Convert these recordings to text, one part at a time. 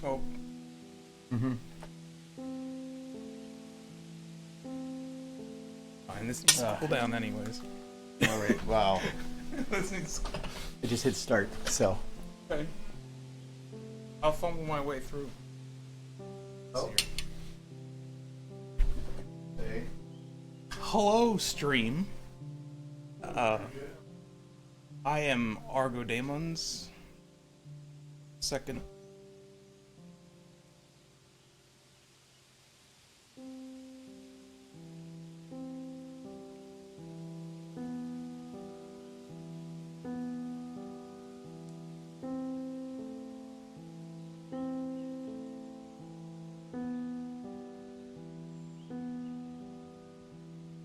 Oh, Mm-hmm. fine. This needs to cool down, anyways. All right. Wow. This needs. I just hit start. So. Okay. I'll fumble my way through. Oh. Hey. Hello, stream. Uh, I am Argo Damon's second.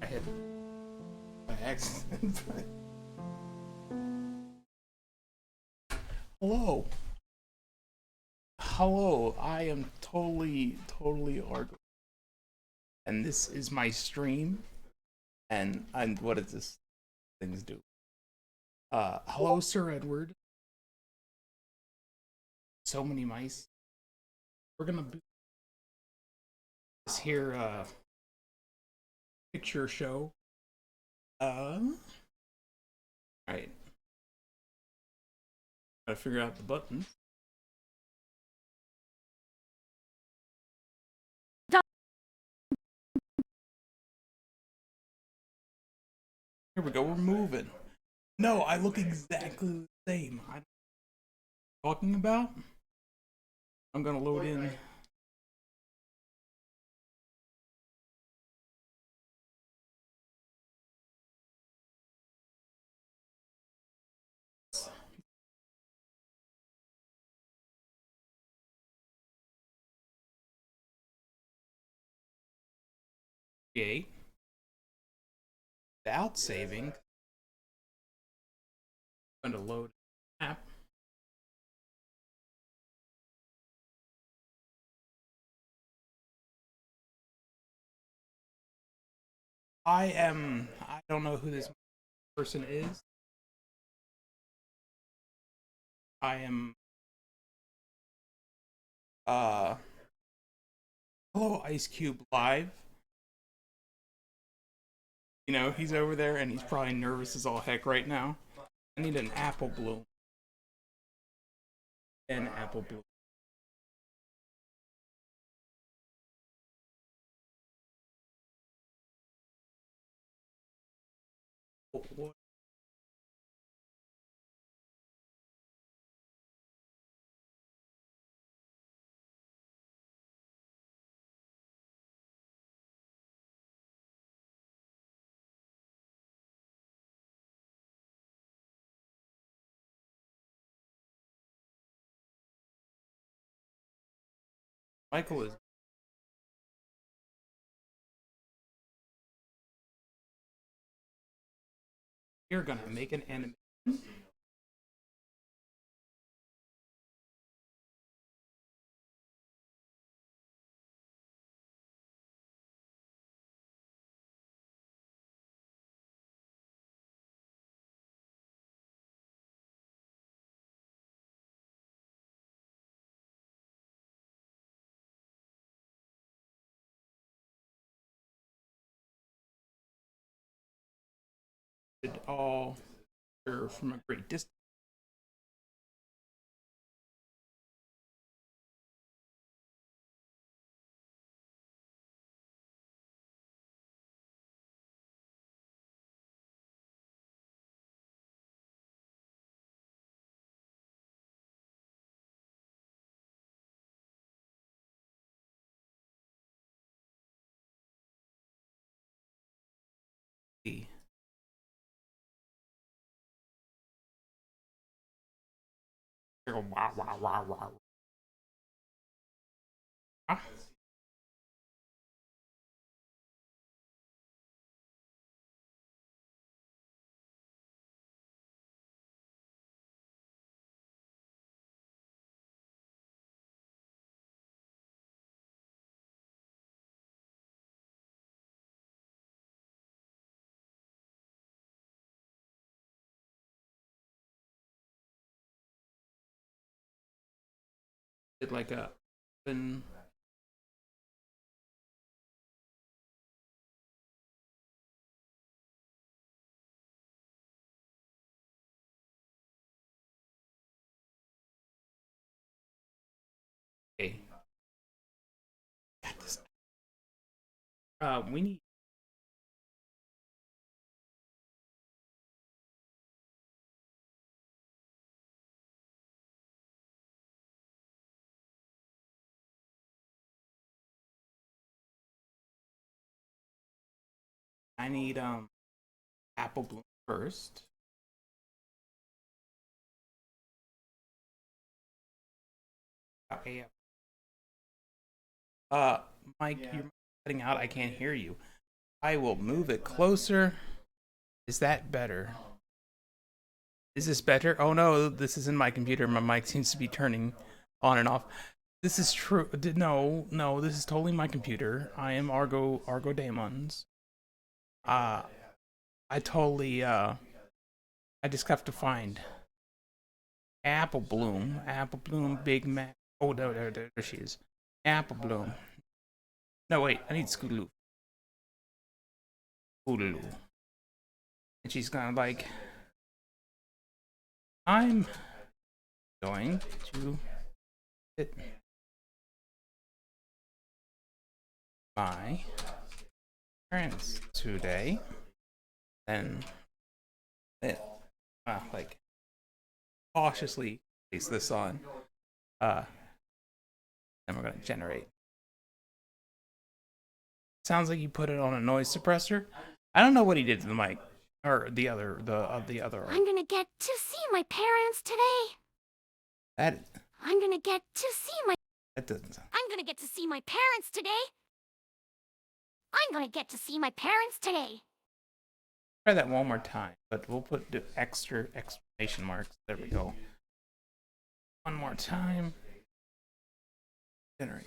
I hit by accident. Hello. Hello, I am totally Argo. And this is my stream. And what does this things do? Hello, Sir Edward. So many mice. We're gonna do this here, picture show. Alright. Gotta figure out the buttons. Here we go, we're moving. No, I look exactly the same. I'm talking about. I'm gonna load in. Create. Without saving. I'm gonna load app. I don't know who this person is. I am, uh, hello, Ice Cube Live. You know, he's over there and he's probably nervous as all heck right now. I need an apple bloom. An apple bloom. What? Michael is. You're gonna make an anime. All from a great distance. Wow, wow, wow, wow. Ah. Did like a Open. Okay. We need. I need apple bloom first. Okay. Uh, Mike, you're cutting out. I can't hear you. I will move it closer. Is that better? Is this better? Oh no, this isn't my computer. My mic seems to be turning on and off. This is true. No, no, this is totally my computer. I am Argo Daemons. Uh, I totally I just have to find Apple Bloom, Big Mac. Oh no, there she is. Apple Bloom. No wait, I need Scootaloo. Scootaloo. And she's gonna like, I'm going to hit my parents today, and then like cautiously place this on. And we're gonna generate. Sounds like you put it on a noise suppressor. I don't know what he did to the mic or the other. I'm gonna get to see my parents today. That I'm gonna get to see my. that doesn't sound. I'm gonna get to see my parents today. I'm gonna get to see my parents today. Try that one more time, but we'll put the extra exclamation marks. There we go. One more time. Generate.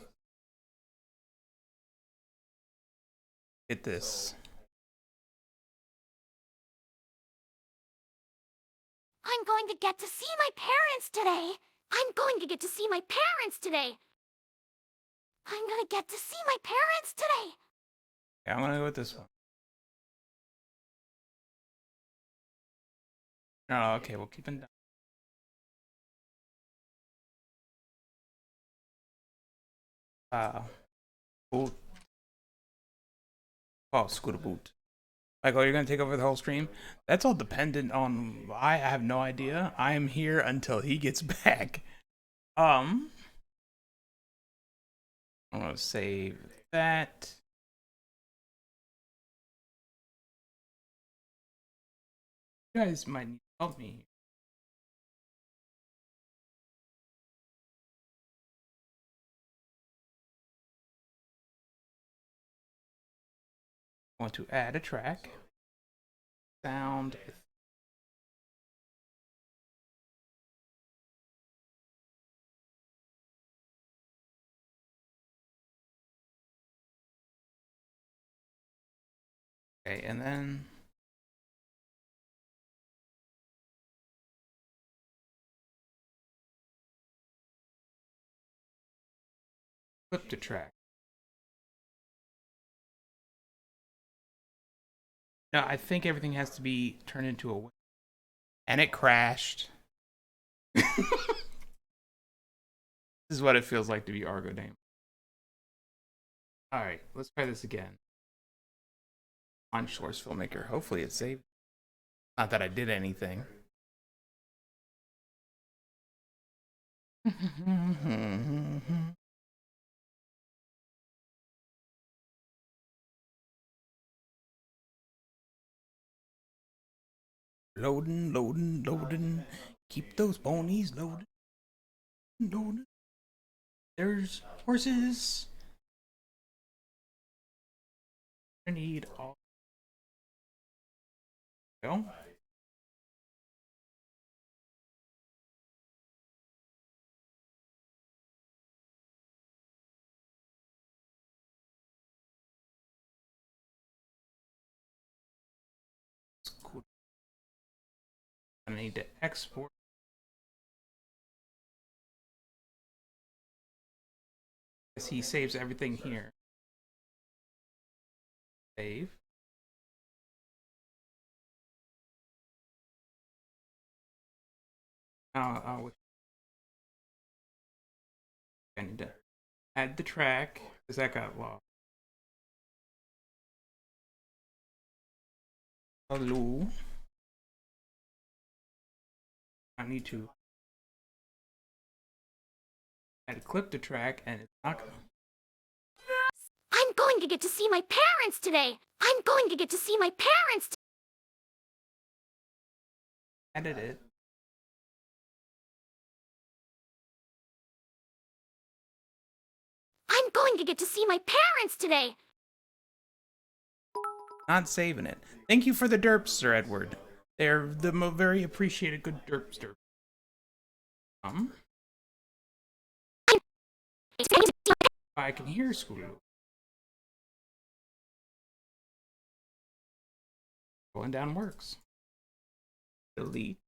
Hit this. I'm going to get to see my parents today. I'm going to get to see my parents today. I'm gonna get to see my parents today. Okay, I'm gonna go with this one. No, okay, we'll keep it down. Boot. Oh, scooter boot. Like, oh, you're gonna take over the whole stream? That's all dependent on. I have no idea. I am here until he gets back. I'm gonna save that. You guys might need to help me. I want to add a track. Sound. Okay, and then flip the track. No, I think everything has to be turned into a. And it crashed. This is what it feels like to be Argo Dame. Alright, let's try this again. On Source Filmmaker. Hopefully it's saved. Not that I did anything. Loading, loading, loading. Keep those ponies loading. Loading. There's horses. I need all. Go. Cool. I need to export. As he saves everything here. Save. I need to add the track because that got lost. Hello. I need to add a clip to track, and it's not gonna. I'm going to get to see my parents today. I'm going to get to see my parents. Edit it. I'm going to get to see my parents today. Not saving it. Thank you for the derps, Sir Edward. They're the very appreciated good derp. I can hear Scootaloo. Going down works. Delete.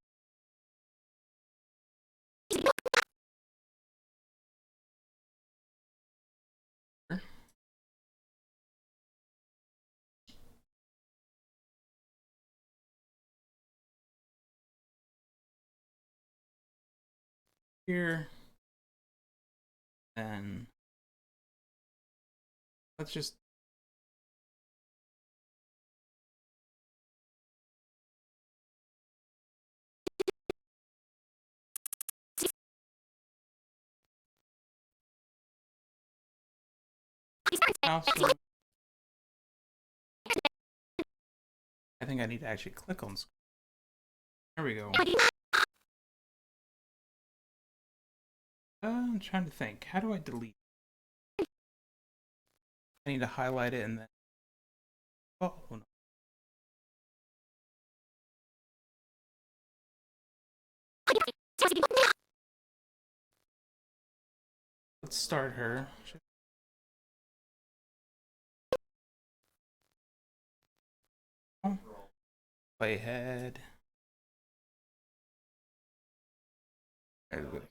Here. Then let's just also, I think I need to actually click on screen. There we go. I'm trying to think. How do I delete? I need to highlight it and then. Oh no. Let's start her. Playhead. There we go.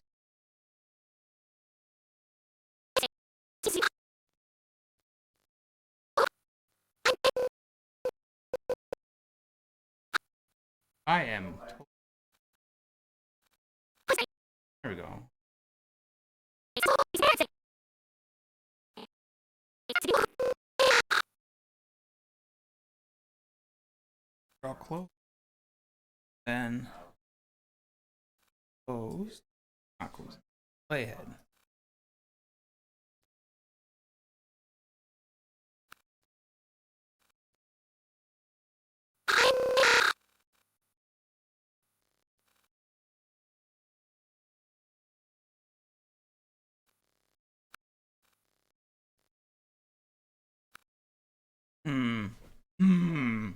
I am. There we go. Draw close. Then close. Not close. Playhead. Hmm. Hmm.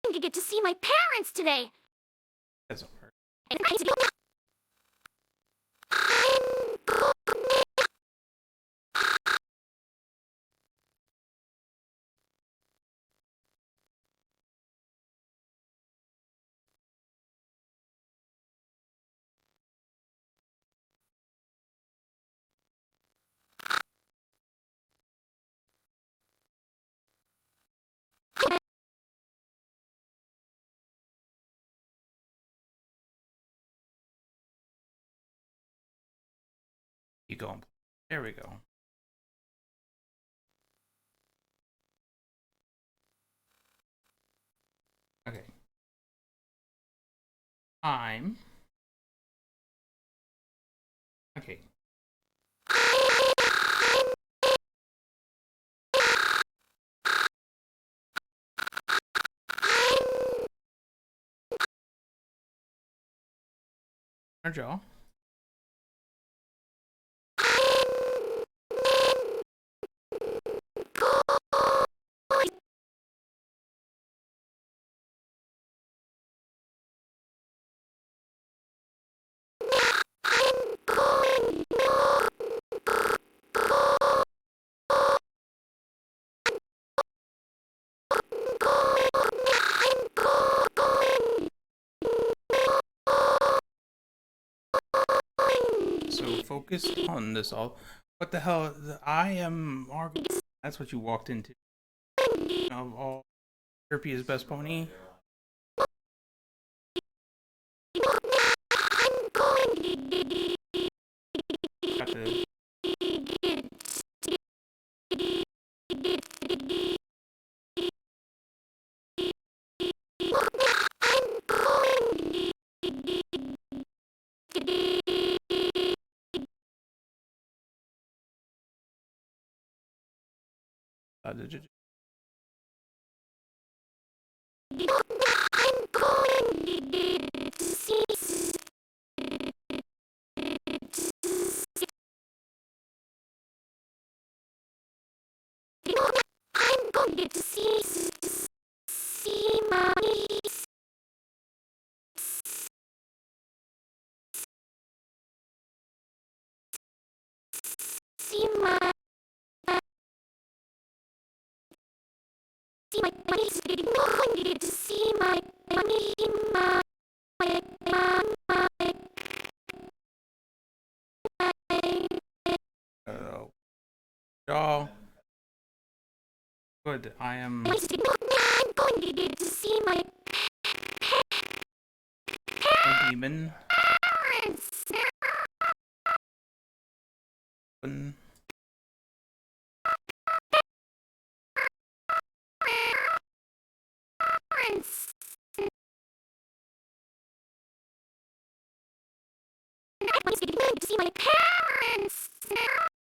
I'm going to get to see my parents today. That's all right. You go. There we go. Okay. I'm. Okay. Our jaw. so focus on this all. What the hell? I am Margot. That's what you walked into. Of all, Europe's best pony. I'm going Got the the get to see my see my see my niece. I'm going to get to see my my y'all. Good. I am. I'm going to get to see my A demon. parents. Parents. I'm going to see my parents. My parents.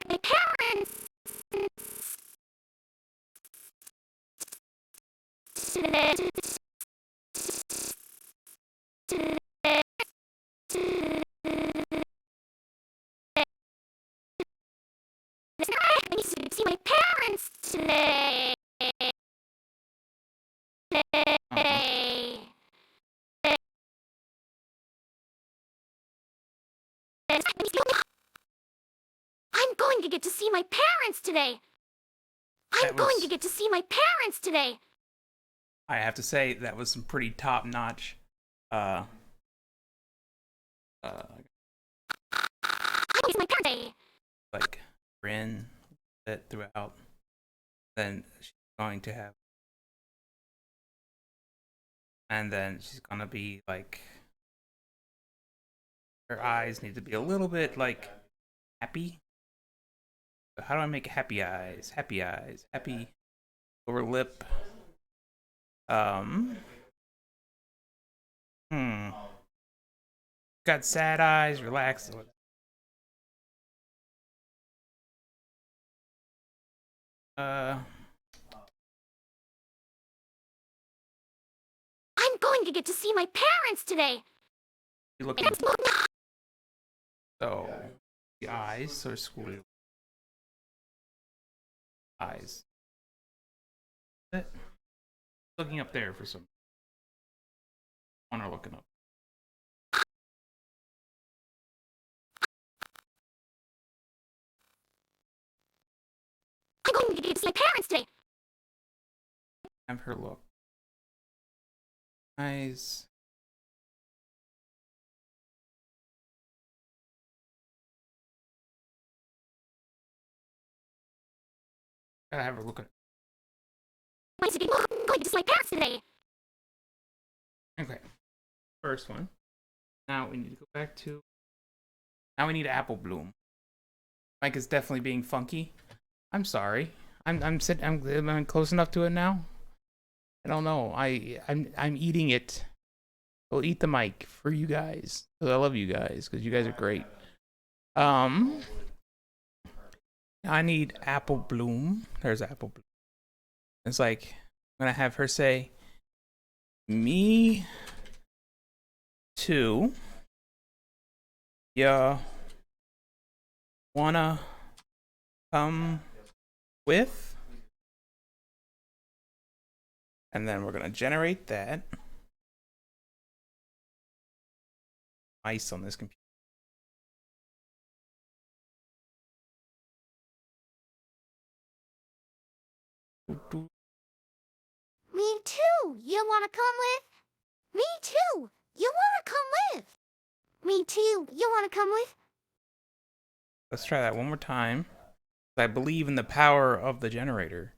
My parents. I need to see my parents today. I'm going to get to see my parents today. I'm going to get to see my parents today. I have to say that was some pretty top notch. I'm going to see my parents today. Like grin that throughout. Then she's going to have, and then she's gonna be like, her eyes need to be a little bit like happy. So how do I make happy eyes? Happy eyes. Happy lower lip. Hmm. Got sad eyes. Relaxed. I'm going to get to see my parents today. You looking. So the eyes are schooly. Eyes. Looking up there for some. One are looking up. I'm going to get to see my parents today. Have her look. Eyes. Gotta have her look at. I'm going to see my parents today. Okay. First one. Now we need to go back to. Now we need Apple Bloom. Mike is definitely being funky. I'm sorry. Am I close enough to it now? I don't know. I'm eating it. We'll eat the mic for you guys. Cause I love you guys. Cause you guys are great. I need Apple Bloom. There's Apple Bloom. It's like I'm gonna have her say, "Me too." Yeah. wanna come with? And then we're gonna generate that. Mice on this computer. Me too. You wanna come with? Me too. You wanna come with? Me too. You wanna come with? Let's try that one more time. I believe in the power of the generator.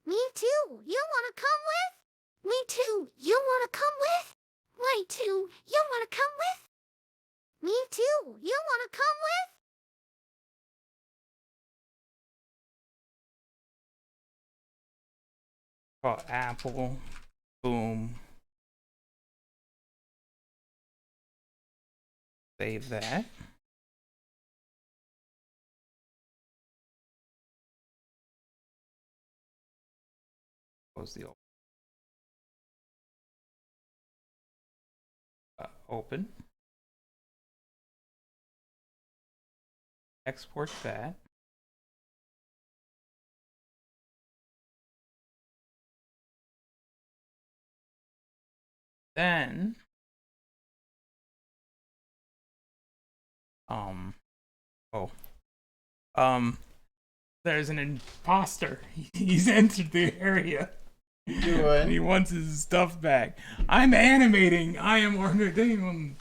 Me too. You wanna come with? Me too. You wanna come with? Me too. You wanna come with? Me too. You wanna come with? Call Apple. Boom. Save that. Close the open. Export that. Then there's an imposter. He's entered the area. And he wants his stuff back. I'm animating. I am organizing.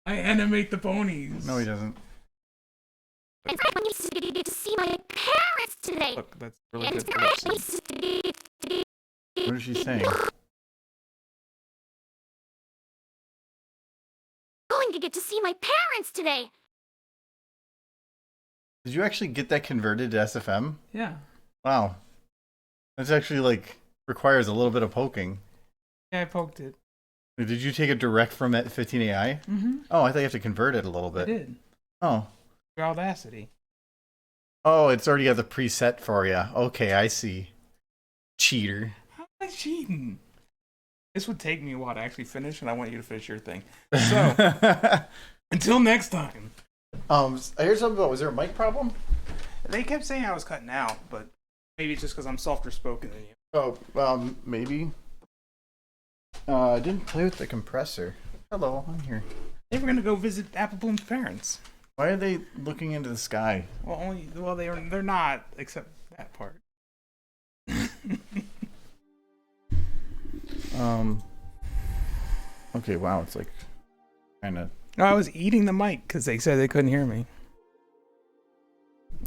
I animate the ponies. No, he doesn't. And I need to get to see my parents today. Look, that's really And good. I need to What is she saying? going to get to see my parents today. Did you actually get that converted to SFM? Yeah. Wow. That's actually like requires a little bit of poking. Yeah, I poked it. Did you take it direct from at 15AI? Mm-hmm. Oh, I thought you have to convert it a little I bit. did. Oh. Through Audacity. Oh, it's already got the preset for you. Okay, I see. Cheater. How am I cheating? This would take me a while to actually finish, and I want you to finish your thing. So, until next time. I heard something about, was there a mic problem? They kept saying I was cutting out, but maybe it's just because I'm softer spoken than you. Oh, maybe. I didn't play with the compressor. Hello, I'm here. They were gonna go visit Apple Bloom's parents. Why are they looking into the sky? Well, they're not, except that part. Okay, wow, it's like kind of. No, I was eating the mic because they said they couldn't hear me.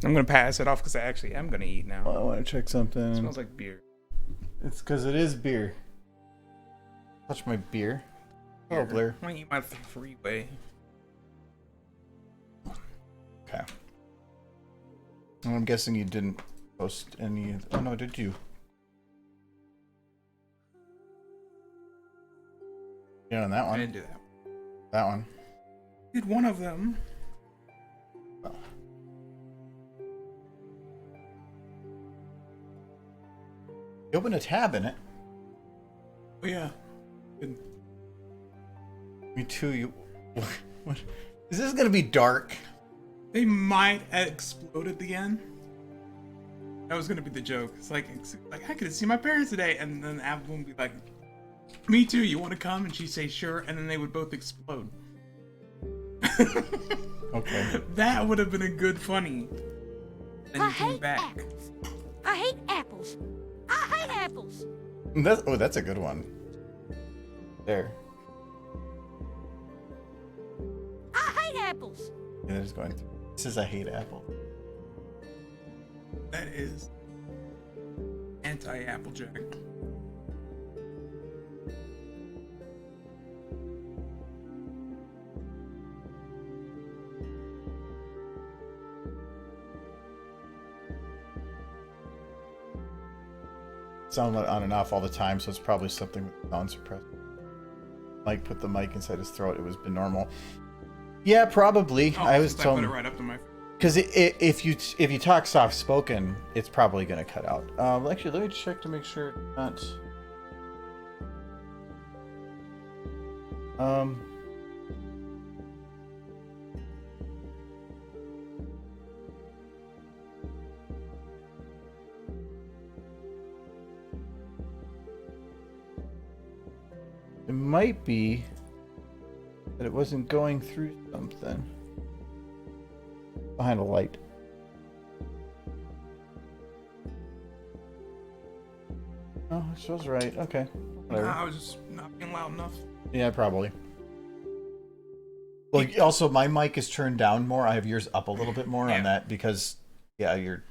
I'm gonna pass it off because I actually am gonna eat now. Well, I want to check something. It smells like beer. It's because it is beer. Touch my beer. Oh, Blair. I want to eat my freeway. Okay. And I'm guessing you didn't post any. Oh no, did you? Yeah, on that I one. didn't do that. That one. Did one of them. Oh. You open a tab in it. Oh yeah. Good. Me too. You. What? Is this gonna be dark? They might explode at the end. That was gonna be the joke. It's like I could see my parents today, and then Apple would be like, "Me too. You want to come?" And she'd say, "Sure," and then they would both explode. Okay. That would have been a good funny. Then I you came hate back. apples. I hate apples. I hate apples. That's a good one. There. I hate apples. Yeah, they're just going through. This is I hate Apple. That is anti-Applejack. Sound on and off all the time, so it's probably something with sound suppressor. Mike put the mic inside his throat. It was been normal. Yeah, probably. Oh, I was I told put it right up to my. because if you talk soft spoken, it's probably gonna cut out. Actually, let me check to make sure it's not. Um. It might be that it wasn't going through something behind a light. Oh, she was right. Okay. Whatever. Nah, I was just not being loud enough. Yeah, probably. Well, also my mic is turned down more. I have yours up a little bit more on that because, yeah, you're.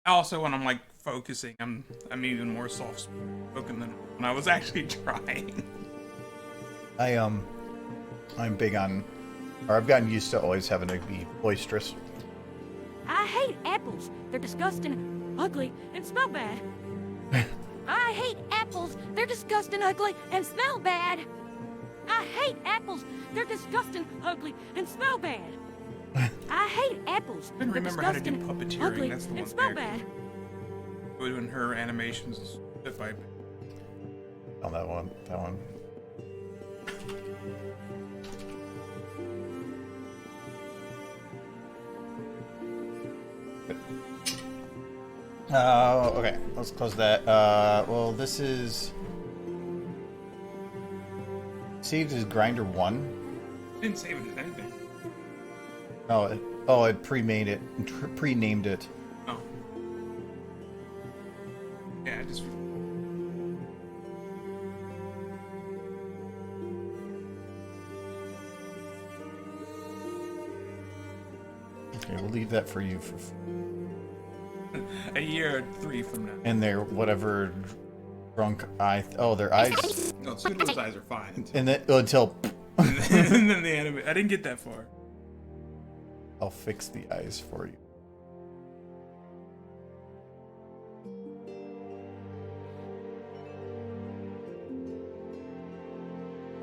Also, when I'm like focusing, I'm even more soft spoken than when I was actually trying. I'm big on, or I've gotten used to always having to be boisterous. I hate apples. They're disgusting, ugly, and smell bad. I hate apples. They're disgusting, ugly, and smell bad. I hate apples. They're disgusting, ugly, and smell bad. I hate apples. I didn't They're remember how to do disgusting, puppeteering. ugly, That's the and one smell there. bad. Doing her animations bit by bit. On that one. Okay, let's close that. Well, this is saved as grinder 1. Didn't save it as anything. Oh, it pre-made it, pre-named it. Oh. Yeah, I just. Okay, we'll leave that for you for. A year or 3 from now. And their whatever drunk eye. Oh, their eyes. No, Pseudo's eyes are fine. Until, And then until and then the anime. I didn't get that far. I'll fix the eyes for you.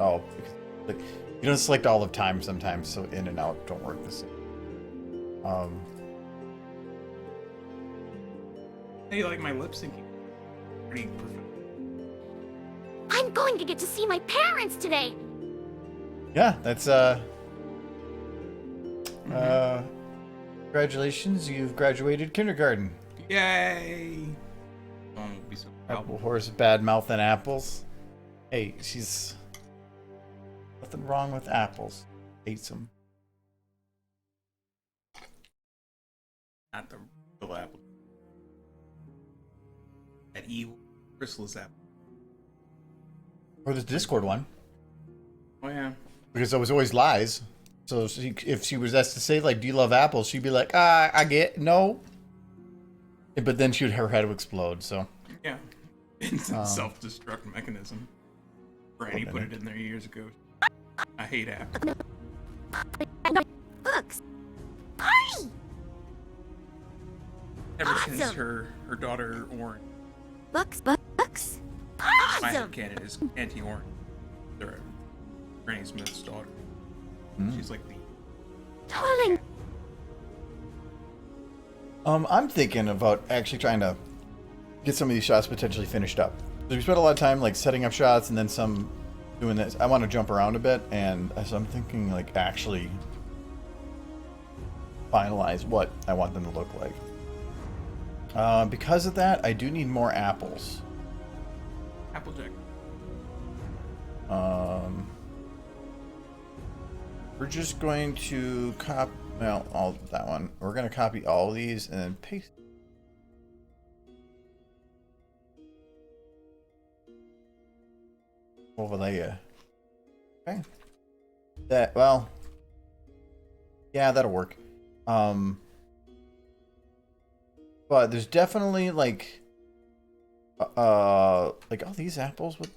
Oh, because, like, you don't select all the time sometimes, so in and out don't work the same. Hey, like my lip syncing. Pretty perfect. I'm going to get to see my parents today. Yeah, that's congratulations, you've graduated kindergarten. Yay! Mom will be so proud. Apple horse, bad mouth, and apples. Hey, she's nothing wrong with apples. Hates them. Not the real apple. That evil chrysalis apple. Or the Discord one, Oh yeah. because it was always lies. So if she was asked to say, like, do you love apples? She'd be like, I get no. But then her head would explode, so. Yeah. It's a self-destruct mechanism. Granny put it in there years ago. I hate apples. Books. Party! Ever since Awesome. her daughter Orange. Books. My Awesome. headcanon is Auntie Orange. They're Granny Smith's daughter. She's like the Darling. I'm thinking about actually trying to get some of these shots potentially finished up. So we spent a lot of time like setting up shots and then some doing this. I want to jump around a bit, and so I'm thinking like actually finalize what I want them to look like. Because of that, I do need more apples. Applejack. We're just going to copy, well, all that one. We're going to copy all of these and then paste. Over there. Okay. That, well, yeah, that'll work. But there's definitely like all these apples with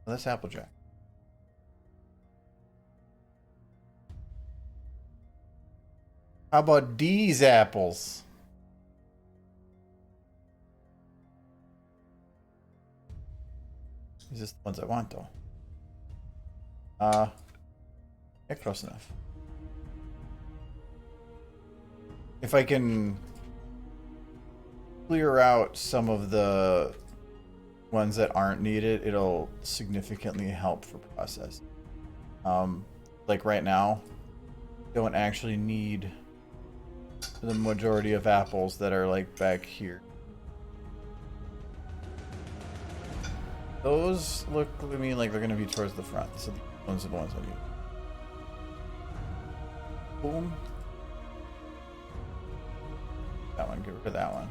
that's Applejack. How about these apples? These are the ones I want though. Yeah, close enough. If I can clear out some of the ones that aren't needed, it'll significantly help for process. Like right now, don't actually need the majority of apples that are like back here. Those look to me like they're going to be towards the front, so those are the ones I need. Boom. That one, get rid of that one.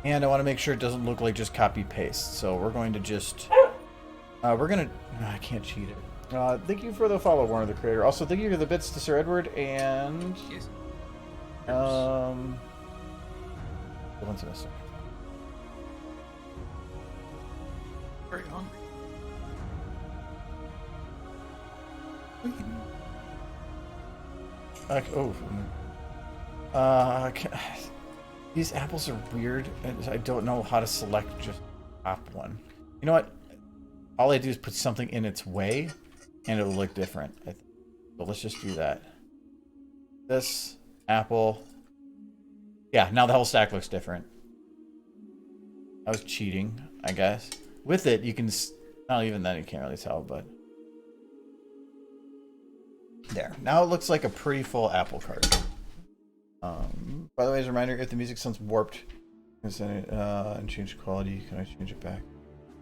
And I want to make sure it doesn't look like just copy paste. So we're going to just I can't cheat it. Thank you for the follow, Warner the Creator. Also, thank you for the bits to Sir Edward and Yes. one semester. Very hungry. These apples are weird, and I don't know how to select just top one. You know what? All I do is put something in its way, and it'll look different. But let's just do that. This apple. Yeah, now the whole stack looks different. I was cheating, I guess. With it, you can... Not even then, you can't really tell, but... There. Now it looks like a pretty full apple cart. By the way, as a reminder, if the music sounds warped and change quality, can I change it back?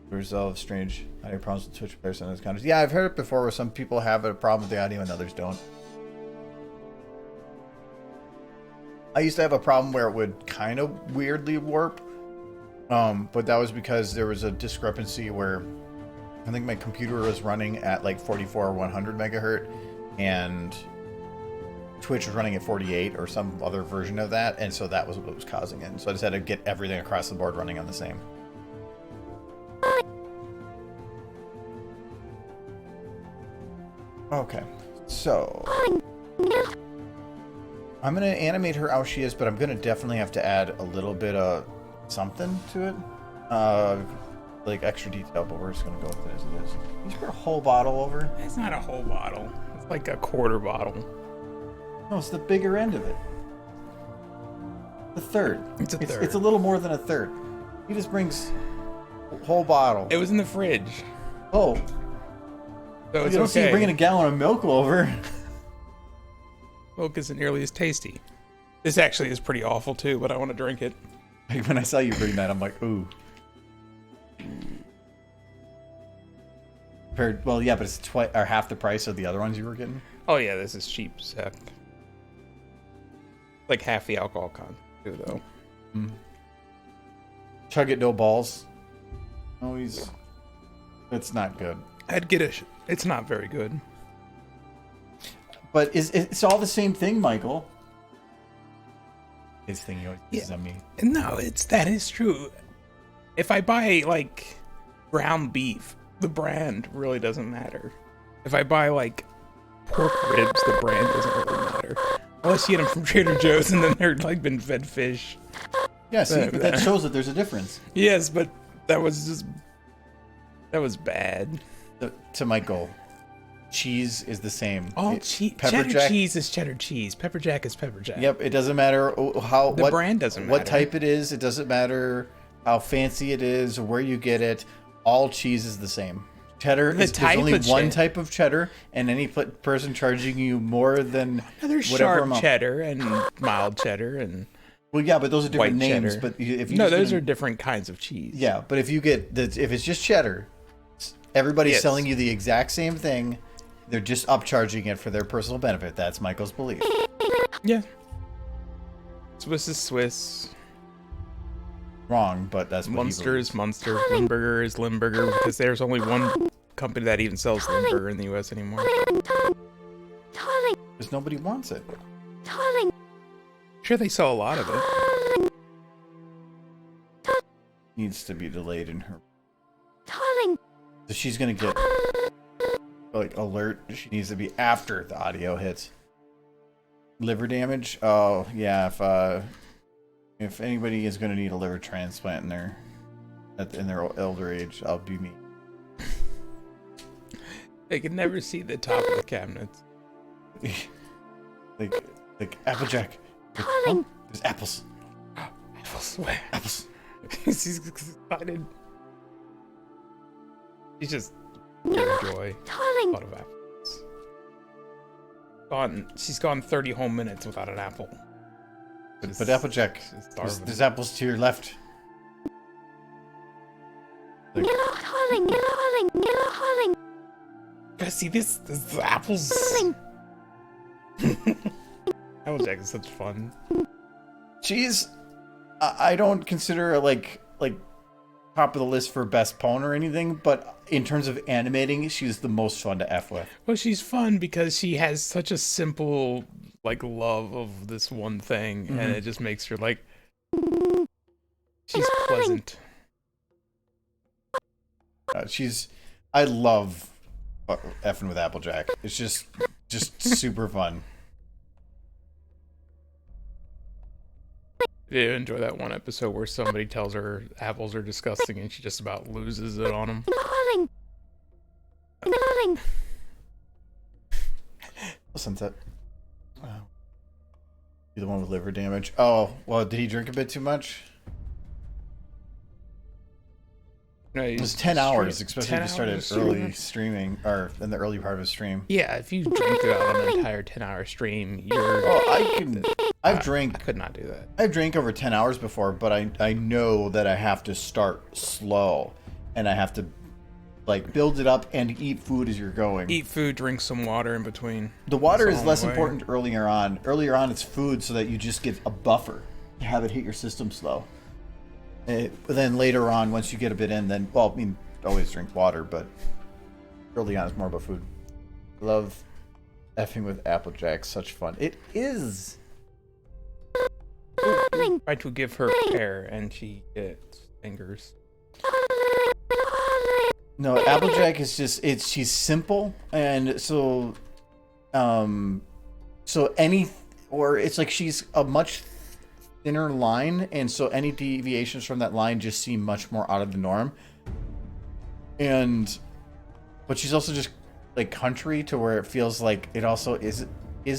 To resolve strange audio problems with Twitch players and those counters. Yeah, I've heard it before where some people have a problem with the audio and others don't. I used to have a problem where it would kind of weirdly warp. But that was because there was a discrepancy where I think my computer was running at like 44 or 100 megahertz and Twitch was running at 48 or some other version of that, and so that was what was causing it. So I just had to get everything across the board running on the same. Okay, so I'm gonna animate her how she is, but I'm gonna definitely have to add a little bit of something to it, like extra detail. But we're just gonna go with it as it is. You just put a whole bottle over. It's not a whole bottle. It's like a quarter bottle. No, it's the bigger end of it. The third. It's a third. It's a little more than a third. He just brings a whole bottle. It was in the fridge. Oh. So it's you don't see you okay. bringing a gallon of milk over. Milk isn't nearly as tasty. This actually is pretty awful too, but I want to drink it. Like when I saw you bring that, I'm like, ooh. Well, yeah, but it's or half the price of the other ones you were getting. Oh yeah, this is cheap as heck. Like half the alcohol content too, though. Chug it, no balls. Oh, it's not good. I'd get a. It's not very good. But it's all the same thing, Michael. His thing he always uses on me. No, that is true. If I buy like ground beef, the brand really doesn't matter. If I buy like pork ribs, the brand doesn't really matter. Unless you get them from Trader Joe's and then they're like been fed fish. Yeah, see, but that shows that there's a difference. Yes, but that was bad. To Michael, cheese is the same. All cheese. Cheddar cheese is cheddar cheese. Pepper jack is pepper jack. Yep, it doesn't matter what brand doesn't matter. What type it is. It doesn't matter how fancy it is or where you get it. All cheese is the same. Cheddar there's only one type of cheddar, and any person charging you more than there's whatever sharp amount. cheddar and mild cheddar and well, yeah, but those are different names. Cheddar. But if you those are different kinds of cheese. Yeah, but if it's just cheddar, everybody's selling you the exact same thing. They're just upcharging it for their personal benefit. That's Michael's belief. Yeah. Swiss is Swiss. Wrong, but that's what Munster is Munster. Limburger is Limburger because there's only one company that even sells Limburger in the U.S. anymore. Because nobody wants it. Sure, they sell a lot of it. Needs to be delayed in her. So she's gonna get like alert. She needs to be after the audio hits. Liver damage. Oh yeah, if anybody is gonna need a liver transplant in their older age, I'll be me. They can never see the top of the cabinets. They Like, Applejack. Like, Darling. oh, there's apples. Apples. Where? Apples. She's excited. She's just pure joy. A Darling. lot of apples. She's gone 30 whole minutes without an apple. But Applejack, there's apples to your left. Like, Darling. Darling. Darling. Gotta see this. This is the apples. Darling. Applejack is such fun. she's, I don't consider her like top of the list for best pawn or anything, but in terms of animating, she's the most fun to F with. Well, she's fun because she has such a simple like love of this one thing, and it just makes her like she's pleasant. I love effing with Applejack. It's just super fun. I did enjoy that one episode where somebody tells her apples are disgusting and she just about loses it on them. Darling. Darling. Sunset. Wow. You the one with liver damage? Oh, well, did he drink a bit too much? No, It was 10 hours, especially 10 if you started hours early streaming, or in the early part of the stream. Yeah, if you drink throughout an entire 10-hour stream, you're. Oh, I've I drank could not do that. I've drank over 10 hours before, but I know that I have to start slow, and I have to like build it up and eat food as you're going. Eat food, drink some water in between. The water That's is the less only way. important earlier on. Earlier on, it's food so that you just get a buffer to have it hit your system slow. But then later on, once you get a bit in, then, well, I mean, always drink water, but early on, it's more about food. Love effing with Applejack. Such fun. It is. Try to give her pear and she gets fingers. No, Applejack is just she's simple, and so it's like she's a much thinner line, and so any deviations from that line just seem much more out of the norm. But she's also just like country to where it feels like it also is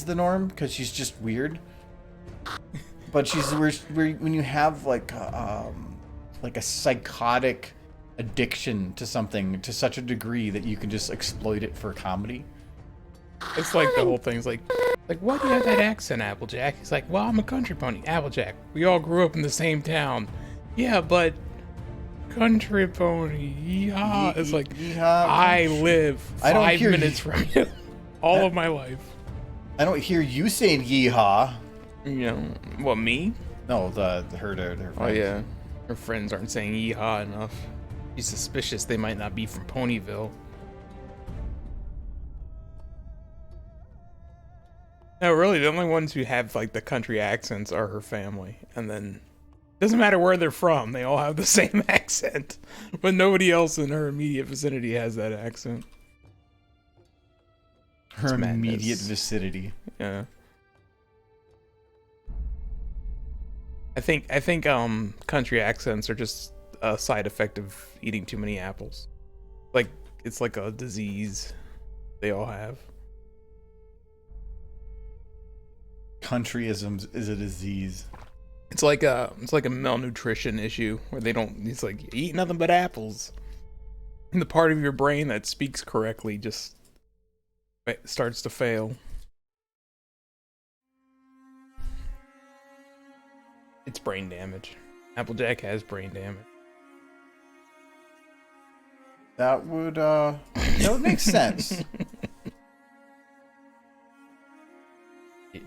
the norm because she's just weird. But when you have like a psychotic addiction to something to such a degree that you can just exploit it for comedy. It's like the whole thing's like, why do you have that accent, Applejack? He's like, well, I'm a country pony, Applejack. We all grew up in the same town. Yeah, but country pony, yeehaw. It's like, Yeehaw. I live I don't 5 hear minutes from you all of my life. I don't hear you saying yeehaw. You know, what, me? No, her friends. Oh, yeah. Her friends aren't saying yeehaw enough. She's suspicious they might not be from Ponyville. No, really, the only ones who have like the country accents are her family, and then doesn't matter where they're from, they all have the same accent, but nobody else in her immediate vicinity has that accent. Her It's madness. immediate vicinity. Yeah. I think country accents are just a side effect of eating too many apples. Like it's like a disease they all have. Countryism is a disease. It's like a malnutrition issue where they don't. It's like you eat nothing but apples, and the part of your brain that speaks correctly just starts to fail. It's brain damage. Applejack has brain damage. That would make sense.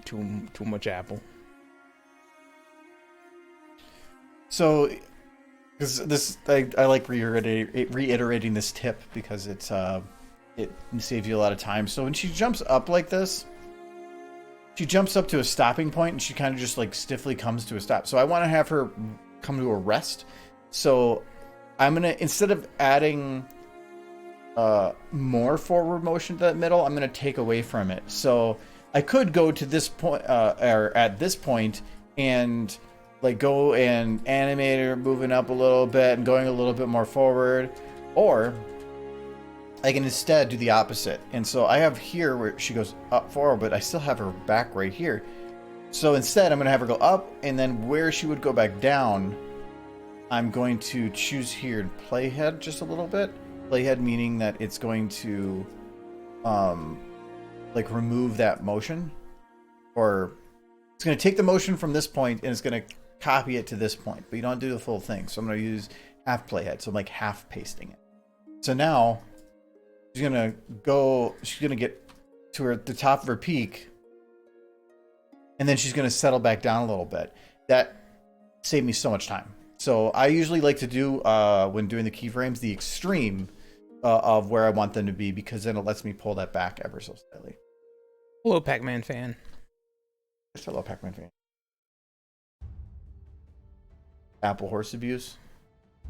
Too much apple. So, because this, I like reiterating this tip because it saves you a lot of time. So when she jumps up like this, she jumps up to a stopping point and she kind of just like stiffly comes to a stop. So I want to have her come to a rest. So I'm gonna, instead of adding more forward motion to that middle, I'm gonna take away from it. So I could go to this point, or at this point, and like go and animate her moving up a little bit and going a little bit more forward, or I can instead do the opposite. And so I have here where she goes up forward, but I still have her back right here. So instead, I'm going to have her go up, and then where she would go back down, I'm going to choose here and playhead just a little bit. Playhead meaning that it's going to, like, remove that motion. Or it's going to take the motion from this point, and it's going to copy it to this point. But you don't do the full thing. So I'm going to use half playhead. So I'm, like, half pasting it. So now, she's going to get to the top of her peak, and then she's going to settle back down a little bit. That saved me so much time. So I usually like to do, when doing the keyframes, the extreme of where I want them to be, because then it lets me pull that back ever so slightly. Hello, Pac-Man fan. Just hello, Pac-Man fan. Apple horse abuse.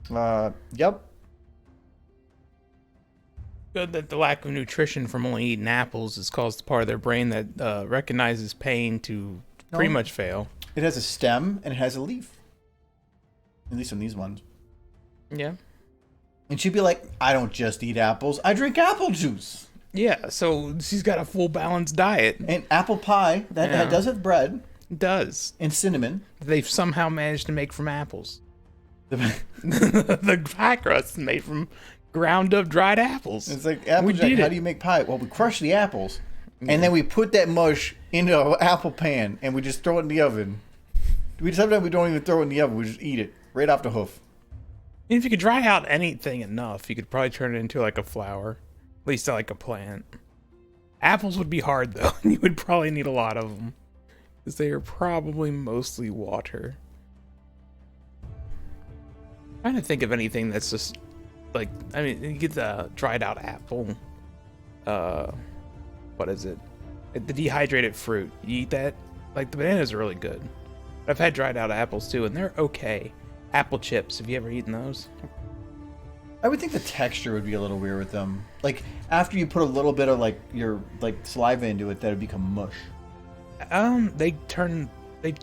Yep. Good that the lack of nutrition from only eating apples has caused the part of their brain that recognizes pain to pretty much fail. It has a stem and it has a leaf. At least on these ones. Yeah. And she'd be like, I don't just eat apples, I drink apple juice. Yeah, so she's got a full balanced diet. And apple pie, that does have bread. It does. And cinnamon. They've somehow managed to make from apples. The pie crust is made from ground up dried apples. It's like, Applejack, how do you make pie? Well, we crush the apples, and then we put that mush into an apple pan, and we just throw it in the oven. Sometimes we don't even throw it in the oven, we just eat it right off the hoof. And if you could dry out anything enough, you could probably turn it into like a flower. At least like a plant. Apples would be hard though. You would probably need a lot of them. Because they are probably mostly water. I'm trying to think of anything that's just like, I mean, you get the dried out apple. What is it? The dehydrated fruit. You eat that? Like the bananas are really good. I've had dried out apples too, and they're okay. Apple chips. Have you ever eaten those? I would think the texture would be a little weird with them. Like, after you put a little bit of, like, your, like, saliva into it, that would become mush. They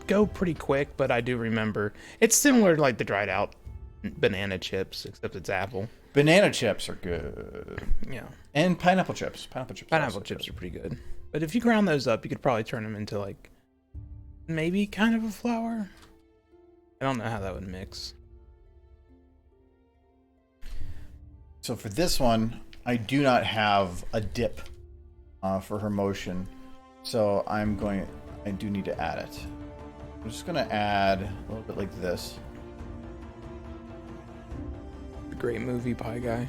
go pretty quick, but I do remember. It's similar to, like, the dried out banana chips, except it's apple. Banana chips are good. Yeah. And pineapple chips. Pineapple chips are pretty good. But if you ground those up, you could probably turn them into, like, maybe kind of a flour. I don't know how that would mix. So for this one, I do not have a dip for her motion. So I do need to add it. I'm just going to add a little bit like this. A great movie, Pie Guy.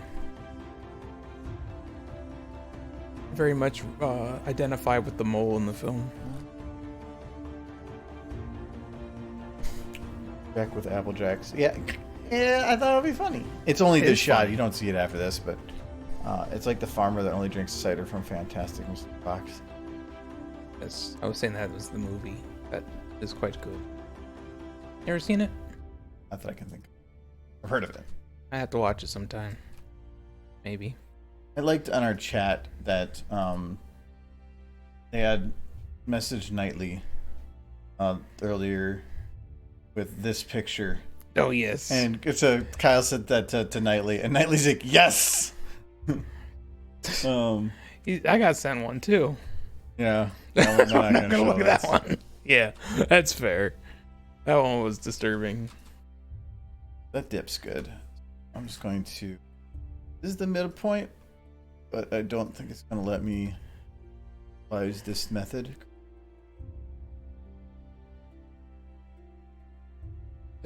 Very much identify with the mole in the film. Back with Apple Jacks. Yeah, I thought it would be funny. It's only this shot. Funny. You don't see it after this, but it's like the farmer that only drinks cider from Fantastic Mr. Fox. Yes, I was saying that was the movie. That is quite good. You ever seen it? Not that I can think of. I've heard of it. I have to watch it sometime. Maybe. I liked on our chat that they had messaged Nightly earlier with this picture. Oh, yes. And Kyle said that to Nightly, and Nightly's like, yes! I got sent one, too. Yeah. No, I'm not gonna look at that one. Yeah, that's fair. That one was disturbing. That dip's good. I'm just going to... This is the midpoint, but I don't think it's going to let me use this method.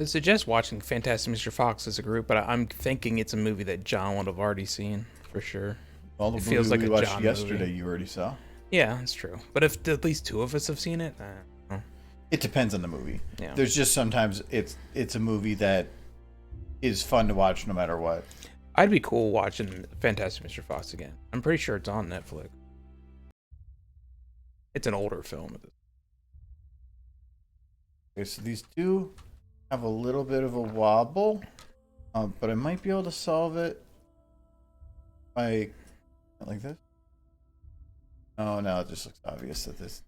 I suggest watching Fantastic Mr. Fox as a group, but I'm thinking it's a movie that John would have already seen, for sure. All the feels like we a watched John yesterday, movie. you already saw. Yeah, that's true. But if at least two of us have seen it, it depends on the movie. Yeah. There's just sometimes it's a movie that is fun to watch no matter what. I'd be cool watching Fantastic Mr. Fox again. I'm pretty sure it's on Netflix. It's an older film. Okay, so these two have a little bit of a wobble, but I might be able to solve it by like this. Oh no, it just looks obvious that this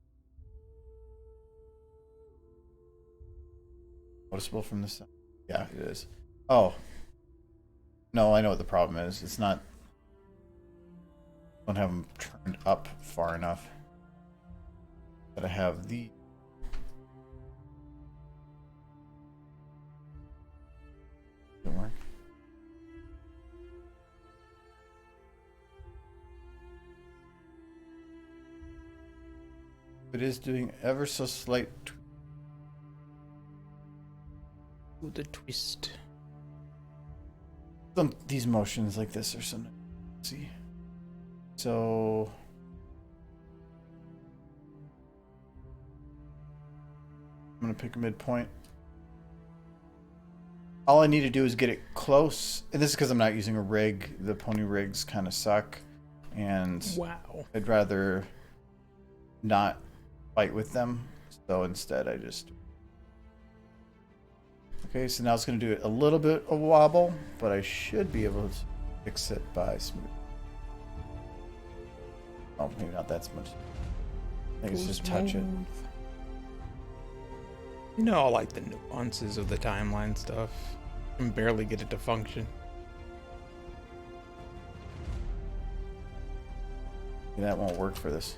noticeable from this side. Yeah, it is. Oh no, I know what the problem is. It's not. Don't have them turned up far enough. But I have the. Don't work. It is doing ever so slight. The twist. These motions like this are something. See. So. I'm gonna pick a midpoint. All I need to do is get it close, and this is because I'm not using a rig. The pony rigs kind of suck, and Wow. I'd rather not fight with them. So instead, I just. Okay, so now it's going to do it a little bit of wobble, but I should be able to fix it by smooth. Oh, maybe not that much. I think it's just touch it. You know, I like the nuances of the timeline stuff. I can barely get it to function. Yeah, that won't work for this.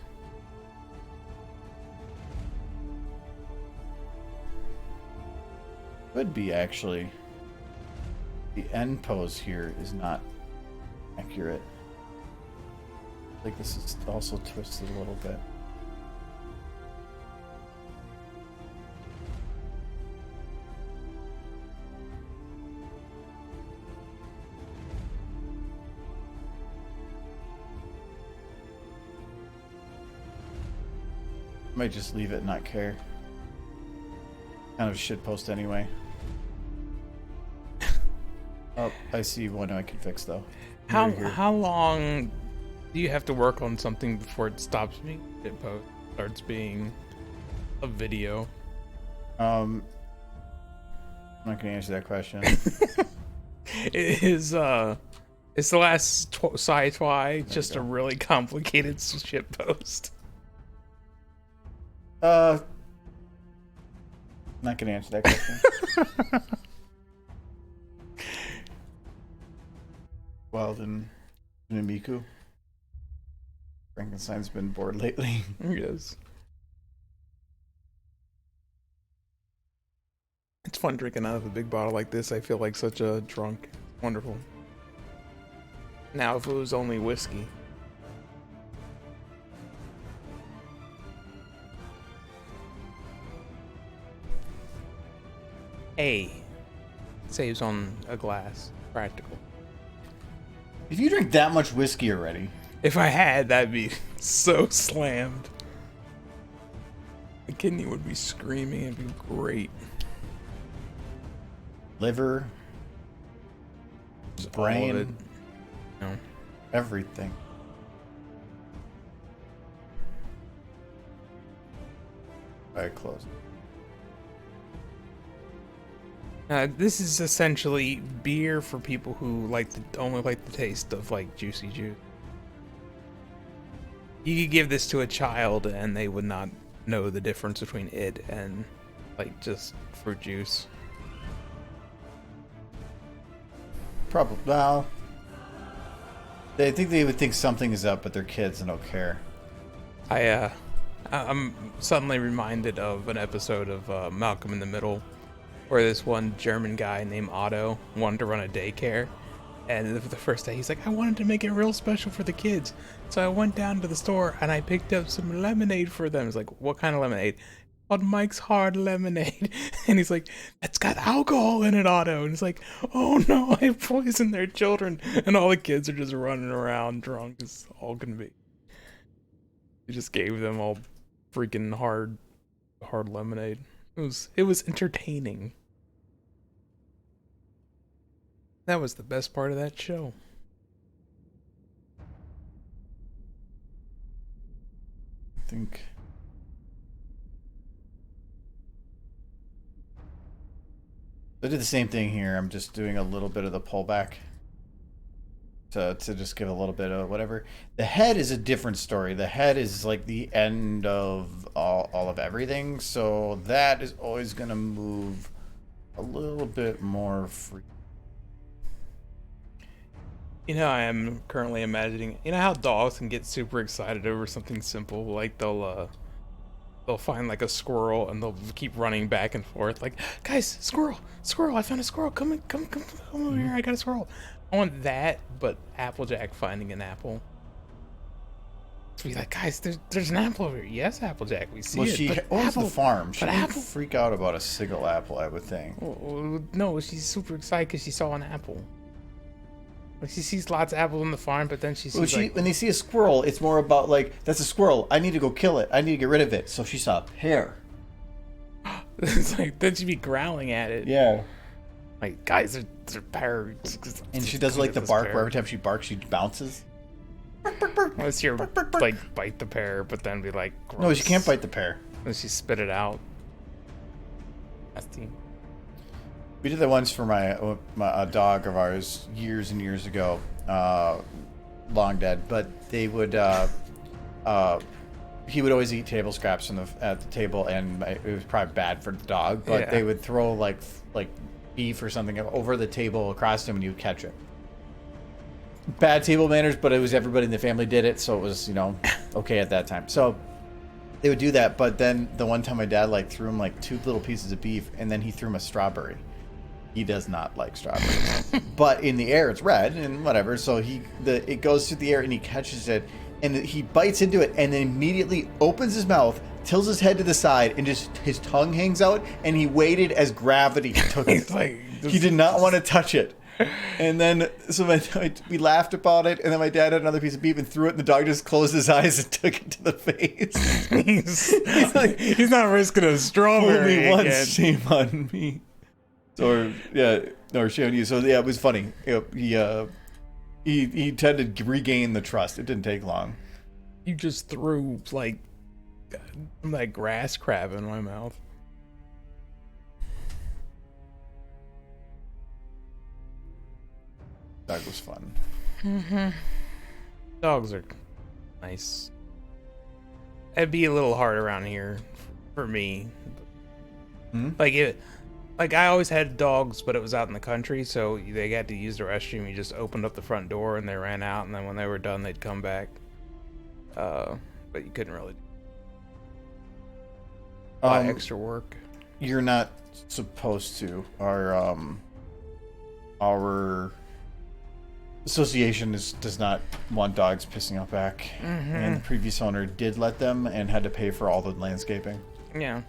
Could be actually. The end pose here is not accurate. Like this is also twisted a little bit. Might just leave it and not care. Kind of a shit post anyway. Oh, I see one I can fix though. How long do you have to work on something before it stops being shit post, starts being a video? I'm not gonna answer that question. Is the last sci-fi just a really complicated shit post? Not gonna answer that question. Well, then, Miku. Frankenstein's been bored lately. Yes. It's fun drinking out of a big bottle like this. I feel like such a drunk. Wonderful. Now, if it was only whiskey. Hey, saves on a glass. Practical. If you drink that much whiskey already, If I had, that'd be so slammed. The kidney would be screaming. It'd be great. liver, Just all of it. brain, No. everything. Alright, close. This is essentially beer for people who only like the taste of like juicy juice. You could give this to a child and they would not know the difference between it and like just fruit juice. Probably. Well, they think they would think something is up, but they're kids and don't care. I'm suddenly reminded of an episode of Malcolm in the Middle, where this one German guy named Otto wanted to run a daycare, and the first day he's like, I wanted to make it real special for the kids, so I went down to the store and I picked up some lemonade for them. It's like, what kind of lemonade? Called Mike's Hard Lemonade. And he's like, that's got alcohol in it, Otto. And it's like, oh no, I poisoned their children. And all the kids are just running around drunk as all can be. He just gave them all freaking hard lemonade. It was entertaining. That was the best part of that show. I think. I did the same thing here. I'm just doing a little bit of the pullback to just give a little bit of whatever. The head is a different story. The head is like the end of all of everything. So that is always going to move a little bit more free. You know, I am currently imagining, you know how dogs can get super excited over something simple, like they'll they'll find like a squirrel and they'll keep running back and forth like, guys, squirrel, squirrel, I found a squirrel, come over here, I got a squirrel. I want that, but Applejack finding an apple. To be like, guys, there's an apple over here. Yes, Applejack, we see Well, it. she but owns apple, the farm. She but wouldn't apple. freak out about a single apple, I would think. Well, no, she's super excited because she saw an apple. Like, she sees lots of apples on the farm, but then she sees Well, when they see a squirrel, it's more about like, that's a squirrel. I need to go kill it. I need to get rid of it. So she saw a pear. it's like, then she'd be growling at it. Yeah. Like, guys, they're pears. And she does like the bark where every time she barks, she bounces. Let's hear like bite the pear, but then be like, gross. No, she can't bite the pear. Then she spit it out. Nasty. We did that once for a dog of ours years and years ago, long dead. But they would, he would always eat table scraps at the table, and it was probably bad for the dog. But Yeah. they would throw like beef or something over the table across him, and he would catch it. Bad table manners, but it was everybody in the family did it, so it was okay at that time. So they would do that. But then the one time my dad threw him 2 little pieces of beef, and then he threw him a strawberry. He does not like strawberries, but in the air it's red and whatever. So it goes through the air and he catches it and he bites into it and then immediately opens his mouth, tilts his head to the side, and just his tongue hangs out. And he waited as gravity took it. He did not want to touch it. And then we laughed about it. And then my dad had another piece of beef and threw it, and the dog just closed his eyes and took it to the face. he's not risking a strawberry. Only once, shame on me. Or shame on you. So yeah, it was funny. He tended to regain the trust. It didn't take long. You just threw that grass crab in my mouth. That was fun. Dogs are nice. It'd be a little hard around here for me. Like I always had dogs, but it was out in the country, so they got to use the restroom. You just opened up the front door and they ran out, and then when they were done, they'd come back. But you couldn't really do extra work. You're not supposed to. Our association does not want dogs pissing out back, and the previous owner did let them and had to pay for all the landscaping. Yeah.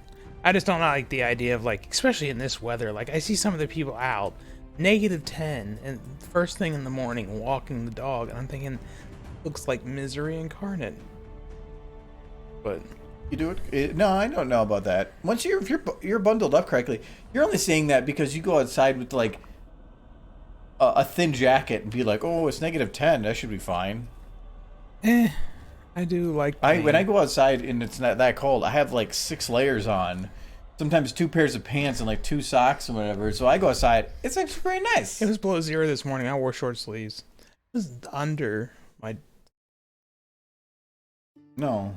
I just don't like the idea of especially in this weather, I see some of the people out, -10, and first thing in the morning walking the dog, and I'm thinking, looks like misery incarnate. But you do it? No, I don't know about that. Once if you're bundled up correctly, you're only saying that because you go outside with a thin jacket and be like, oh, it's -10, that should be fine. I do like when I go outside and it's not that cold, I have 6 layers on, sometimes 2 pairs of pants and 2 socks and whatever. So I go outside. It's actually very nice. It was below 0 this morning. I wore short sleeves. It was under my. No,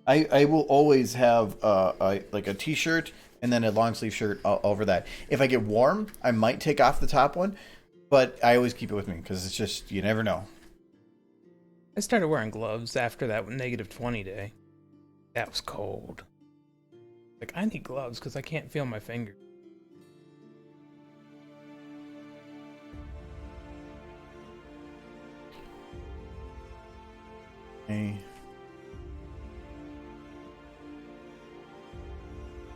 I will always have a t-shirt and then a long sleeve shirt over that. If I get warm, I might take off the top one, but I always keep it with me because it's just, you never know. I started wearing gloves after that -20 day. That was cold. I need gloves because I can't feel my fingers. Hey.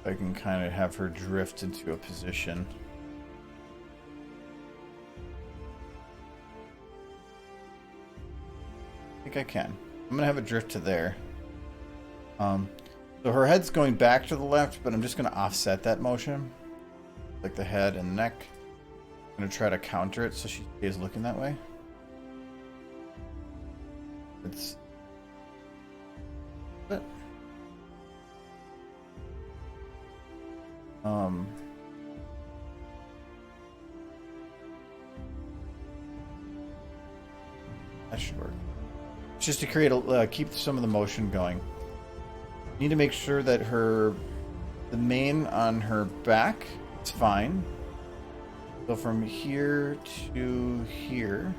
I can kind of have her drift into a position. I think I can. I'm gonna have it drift to there. So her head's going back to the left, but I'm just gonna offset that motion, like the head and neck. I'm gonna try to counter it so she stays looking that way. It's. That should work. Just to create keep some of the motion going. Need to make sure that the mane on her back is fine. So from here to here,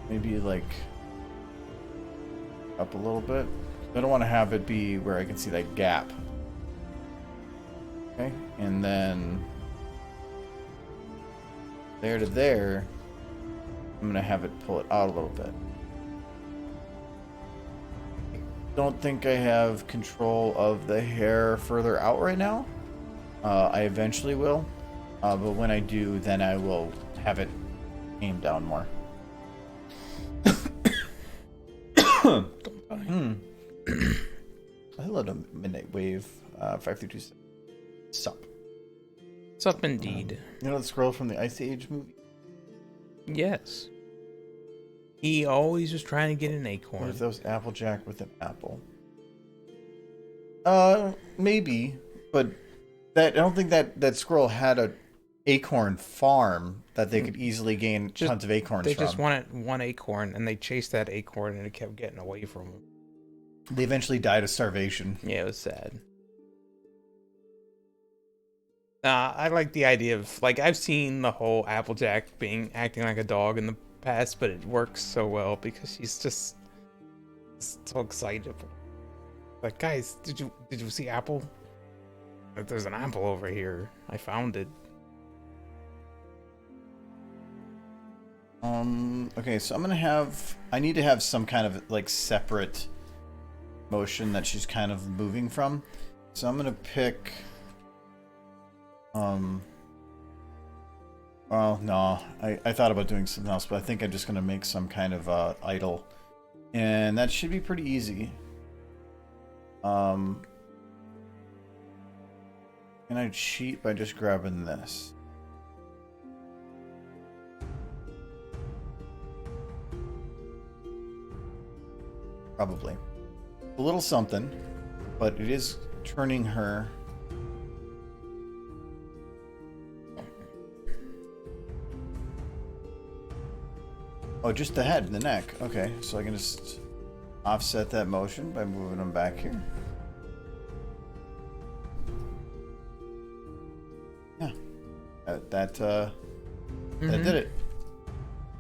maybe up a little bit. I don't want to have it be where I can see that gap. Okay, and then there to there, I'm gonna have it pull it out a little bit. I don't think I have control of the hair further out right now. I eventually will, but when I do, then I will have it aim down more. Hello to Midnight Wave 5326. Sup? Sup indeed. You know the scroll from the Ice Age movie? Yes. He always was trying to get an What acorn. if that was Applejack with an apple? Maybe, but that I don't think that scroll had a acorn farm that they could easily gain tons of acorns They from. just wanted one acorn, and they chased that acorn, and it kept getting away from them. They eventually died of starvation. Yeah, it was sad. I like the idea of, like, I've seen the whole Applejack acting like a dog in the past, but it works so well because she's just so excited. Like, guys, did you see Apple? Like, there's an apple over here. I found it. Okay, so I need to have some kind of like separate motion that she's kind of moving from. So I'm gonna pick well, no, I thought about doing something else, but I think I'm just gonna make some kind of idle, and that should be pretty easy. Can I cheat by just grabbing this? Probably. A little something, but it is turning her. Oh, just the head and the neck. Okay, so I can just offset that motion by moving them back here. Yeah. That did it.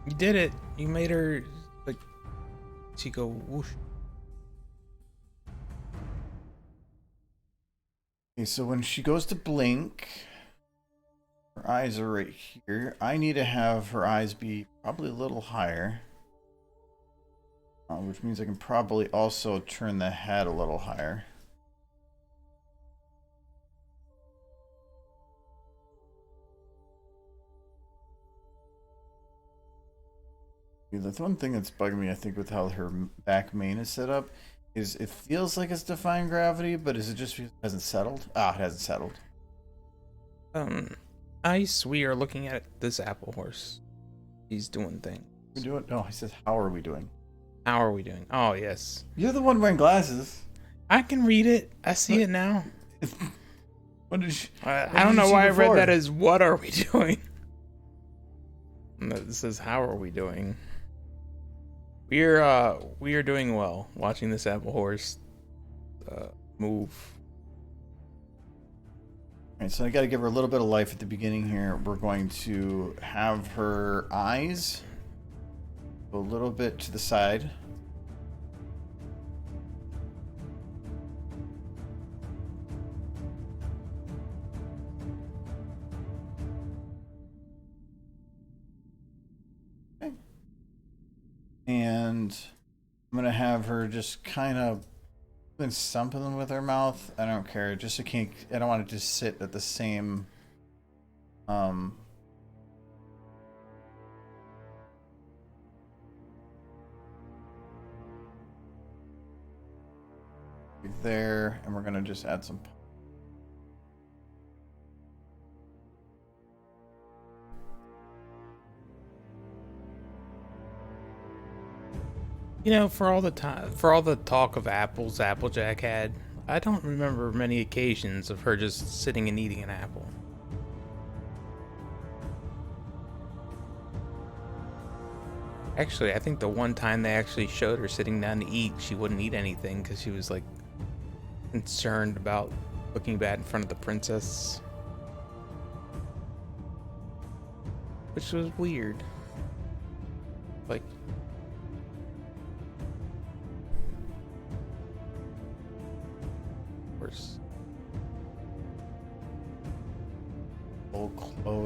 You did it. You made her, like, she go whoosh. Okay, so when she goes to blink, her eyes are right here. I need to have her eyes be probably a little higher. Which means I can probably also turn the head a little higher. The one thing that's bugging me, I think, with how her back mane is set up, is it feels like it's defying gravity, but is it just because it hasn't settled? Ah, it hasn't settled. Ice, we are looking at this apple horse. He's doing things. We do it? No, he says, how are we doing? How are we doing? Oh, yes. You're the one wearing glasses. I can read it. I see it now. What did you, I don't know why I read that as what are we doing? It says how are we doing? We are doing well watching this apple horse move. Alright, so I gotta give her a little bit of life at the beginning here. We're going to have her eyes go a little bit to the side. Okay. And I'm gonna have her just kind of doing something with her mouth. I don't care. Just I don't want it to sit at the same there, and we're gonna just add some. You know, for all the talk of apples Applejack had, I don't remember many occasions of her just sitting and eating an apple. Actually, I think the one time they actually showed her sitting down to eat, she wouldn't eat anything because she was, like, concerned about looking bad in front of the princess. Which was weird. Like,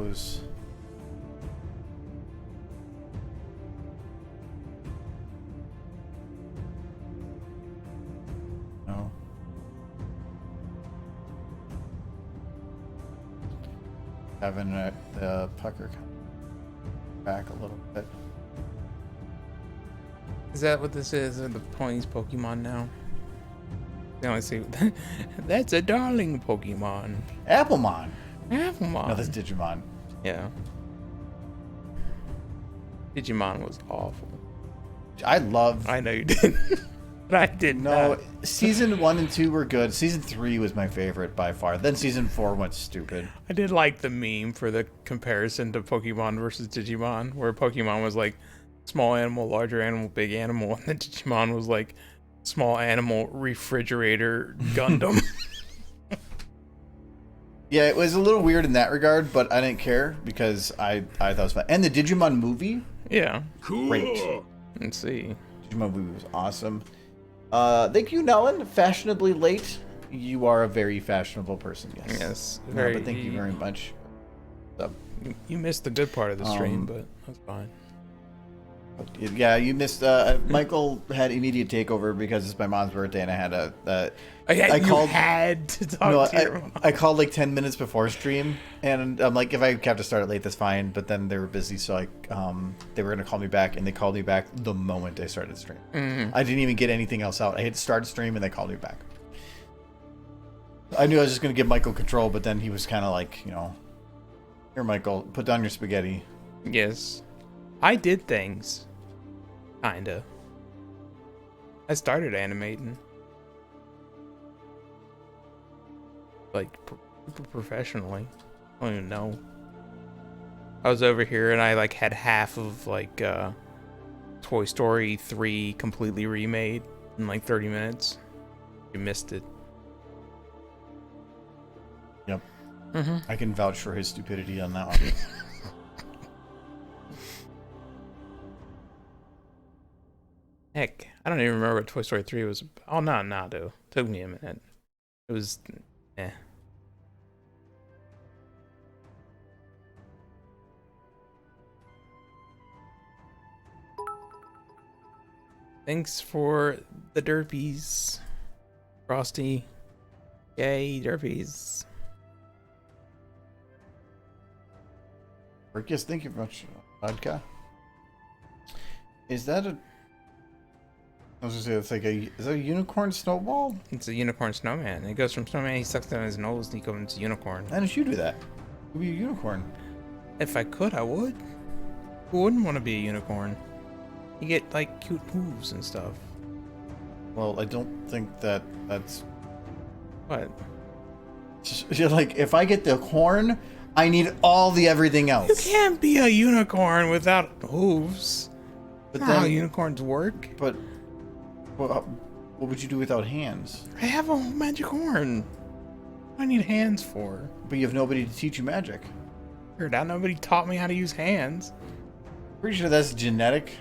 those. No. Having the pucker back a little bit. Is that what this is? Are the ponies Pokemon now? I only see that's a darling Pokemon. Applemon. Applemon. No, that's Digimon. Yeah. Digimon was awful. I love. I know you did. But I did No, not. season 1 and 2 were good. Season 3 was my favorite by far. Then season 4 went stupid. I did like the meme for the comparison to Pokemon versus Digimon, where Pokemon was like small animal, larger animal, big animal, and then Digimon was like small animal, refrigerator, Gundam. Yeah, it was a little weird in that regard, but I didn't care because I thought it was fun. And the Digimon movie, Yeah. great. Let's see. Digimon movie was awesome. Thank you, Nellen. Fashionably late. You are a very fashionable person. Yes. Yes. No, Very. but thank you very much. So, You missed the good part of the stream, but that's fine. yeah, you missed. Michael had immediate takeover because it's my mom's birthday, and I had I called. had to talk No, to your mom. I called like 10 minutes before stream, and I'm like, if I have to start it late, that's fine. But then they were busy, so they were gonna call me back, and they called me back the moment I started stream. Mm-hmm. I didn't even get anything else out. I had started stream, and they called me back. I knew I was just gonna give Michael control, but then he was kind of like, here, Michael, put down your spaghetti. Yes. I did things. Kinda. I started animating. Like, super professionally. I don't even know. I was over here and I, like, had half of, like, Toy Story 3 completely remade in, like, 30 minutes. You missed it. Yep. Mm-hmm. I can vouch for his stupidity on that one. Heck, I don't even remember what Toy Story 3 was. Oh, no, dude. Took me a minute. It was, eh. Thanks for the derpies, Frosty. Yay, derpies. Yes, thank you very much, Vodka. Is that a... I was gonna say, it's like is that a unicorn snowball? It's a unicorn snowman. It goes from snowman, he sucks down his nose, and he goes into unicorn. Why did you do that? You'd be a unicorn. If I could, I would. Who wouldn't want to be a unicorn? You get, like, cute moves and stuff. Well, I don't think that's... What? Just, you're like, if I get the horn, I need all the everything You else. can't be a unicorn without hooves. But That's not how then, unicorns work. but what would you do without hands? I have a magic horn. What do I need hands for? But you have nobody to teach you magic. Figured out nobody taught me how to use hands. Pretty sure that's genetic.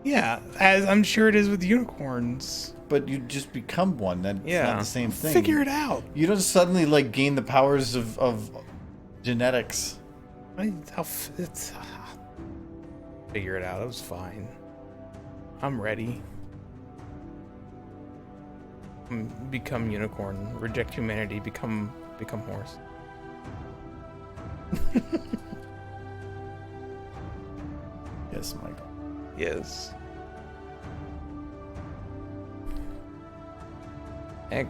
Yeah, as I'm sure it is with unicorns. But you just become one. That's not the same thing. Figure it out. You don't suddenly like gain the powers of genetics. Figure it out. It was fine. I'm ready. Become unicorn. Reject humanity. Become horse. Yes, Michael. Yes. Heck,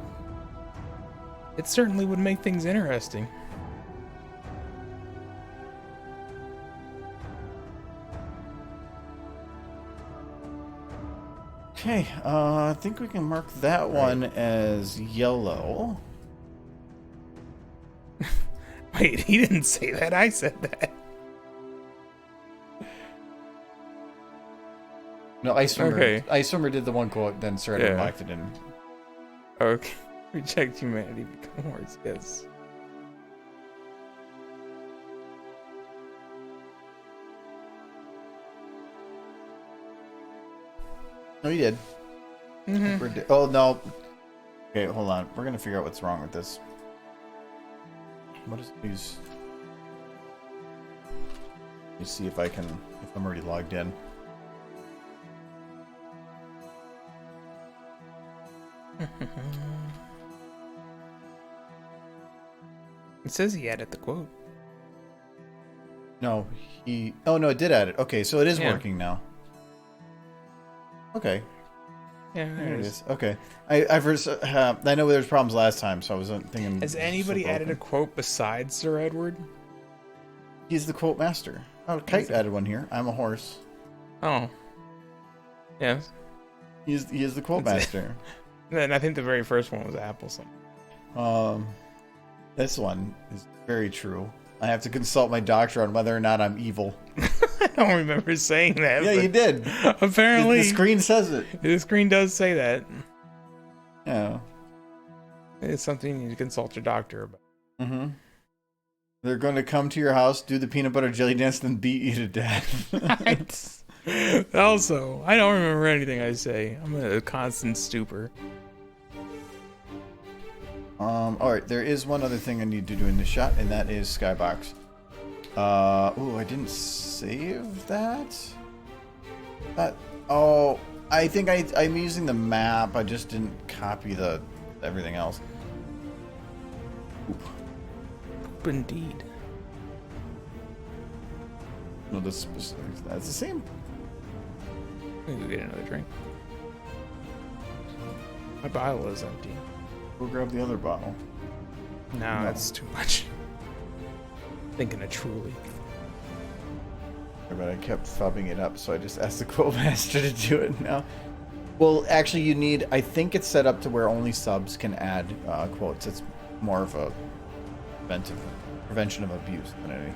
it certainly would make things interesting. Okay, I think we can mark that one as yellow. Wait, he didn't say that. I said that. No, Ice Swimmer. Okay. Ice Swimmer did the one quote, then started Yeah. locked it in. Okay. Reject humanity, become horse. Yes. No, you did. Mm-hmm. Oh, no. Okay, hold on. We're going to figure out what's wrong with this. What is these? Let me see if I can, if I'm already logged in. It says he added the quote. No, he. Oh no, it did add it. Okay, so it is Yeah. working now. Okay, Yeah, there it is. Okay, I know there was problems last time, so I wasn't thinking. Has anybody added a quote besides Sir Edward? He's the quote master. Oh, Kite added one here. I'm a horse. Oh. Yes. He is the quote That's master. Then I think the very first one was Apple something. This one is very true. I have to consult my doctor on whether or not I'm evil. I don't remember saying that. Yeah, but you did. Apparently, The screen says it. the screen does say that. Yeah. It's something you need to consult your doctor about. Mm-hmm. They're going to come to your house, do the peanut butter jelly dance, then beat you to death. Also, I don't remember anything I say. I'm in a constant stupor. Alright, there is one other thing I need to do in this shot, and that is Skybox. I didn't save that? I think I'm using the map, I just didn't copy everything else. Oop. Indeed. No, that's the same. Let me go get another drink. My bottle is empty. Go grab the other bottle. No, No. that's too much. Thinking of Truly. But I kept fubbing it up, so I just asked the quote master to do it now. Well, actually, you need. I think it's set up to where only subs can add quotes. It's more of a prevention of abuse than anything.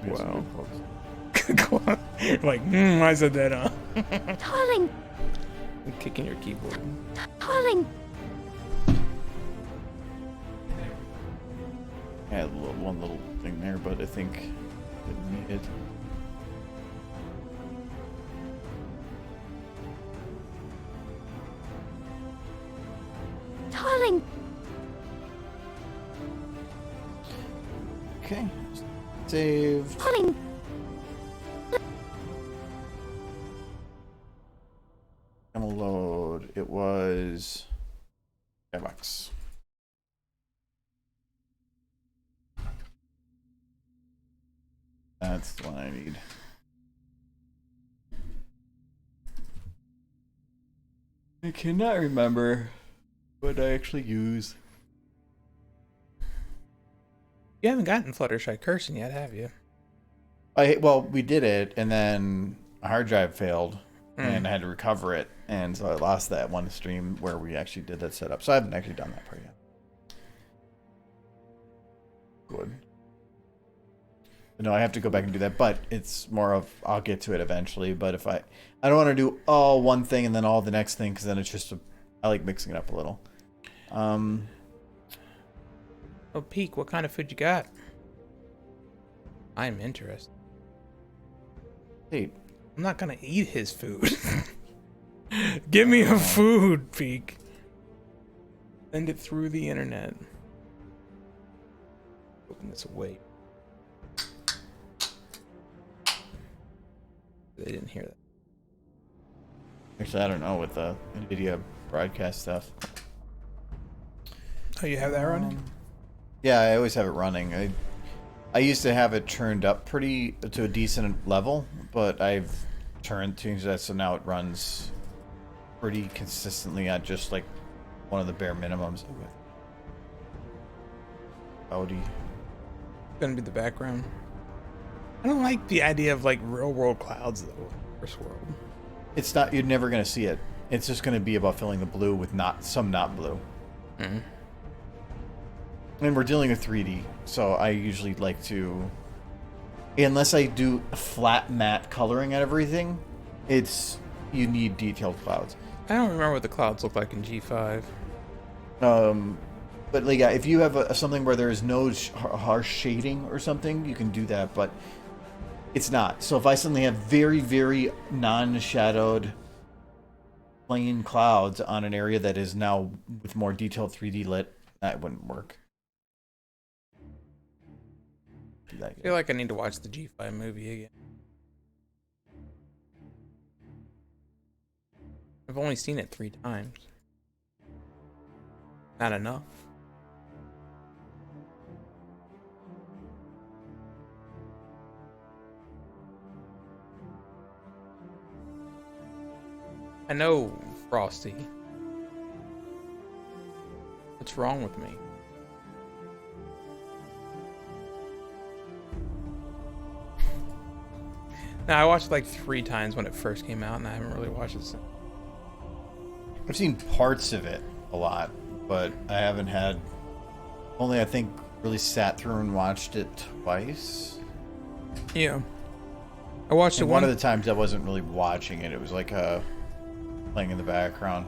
Wow. Like, I said that, huh? Darling, I'm kicking your keyboard. darling. I had one little thing there, but I think didn't need it. Darling, Okay. Save. darling. Gonna load. It was $5. That's the one I need. I cannot remember what I actually use. You haven't gotten Fluttershy cursing yet, have you? Well, we did it, and then a hard drive failed, and I had to recover it, and so I lost that one stream where we actually did that setup. So I haven't actually done that part yet. Good. No, I have to go back and do that, but it's more of I'll get to it eventually. But if I don't want to do all one thing and then all the next thing, because then it's just I like mixing it up a little. Oh, Peek, what kind of food you got? I'm interested. Hey, I'm not gonna eat his food. Give me a food, Peek. Send it through the internet. Open this away. They didn't hear that. actually, I don't know with the NVIDIA broadcast stuff. Oh, you have that running? Yeah, I always have it running. I used to have it turned up pretty to a decent level, but I've changed that so now it runs pretty consistently at just like one of the bare minimums. Audi. Gonna be the background. I don't like the idea of like real world clouds though. First world. It's not. You're never gonna see it. It's just gonna be about filling the blue with some not blue. Mm-hmm. And we're dealing with 3D, so I usually like to, unless I do flat matte coloring at everything, you need detailed clouds. I don't remember what the clouds look like in G5. But like, yeah, if you have something where there is no harsh shading or something, you can do that, but it's not. So if I suddenly have very, very non-shadowed plain clouds on an area that is now with more detailed 3D lit, That wouldn't work. Do that I feel like I need to watch the G5 movie again. I've only seen it 3 times. Not enough. I know, Frosty. What's wrong with me? Now, I watched like 3 times when it first came out, and I haven't really watched it since. I've seen parts of it a lot, but I haven't had. Only I think really sat through and watched it twice. Yeah. I watched it And one of the times I wasn't really watching it. It was like playing in the background.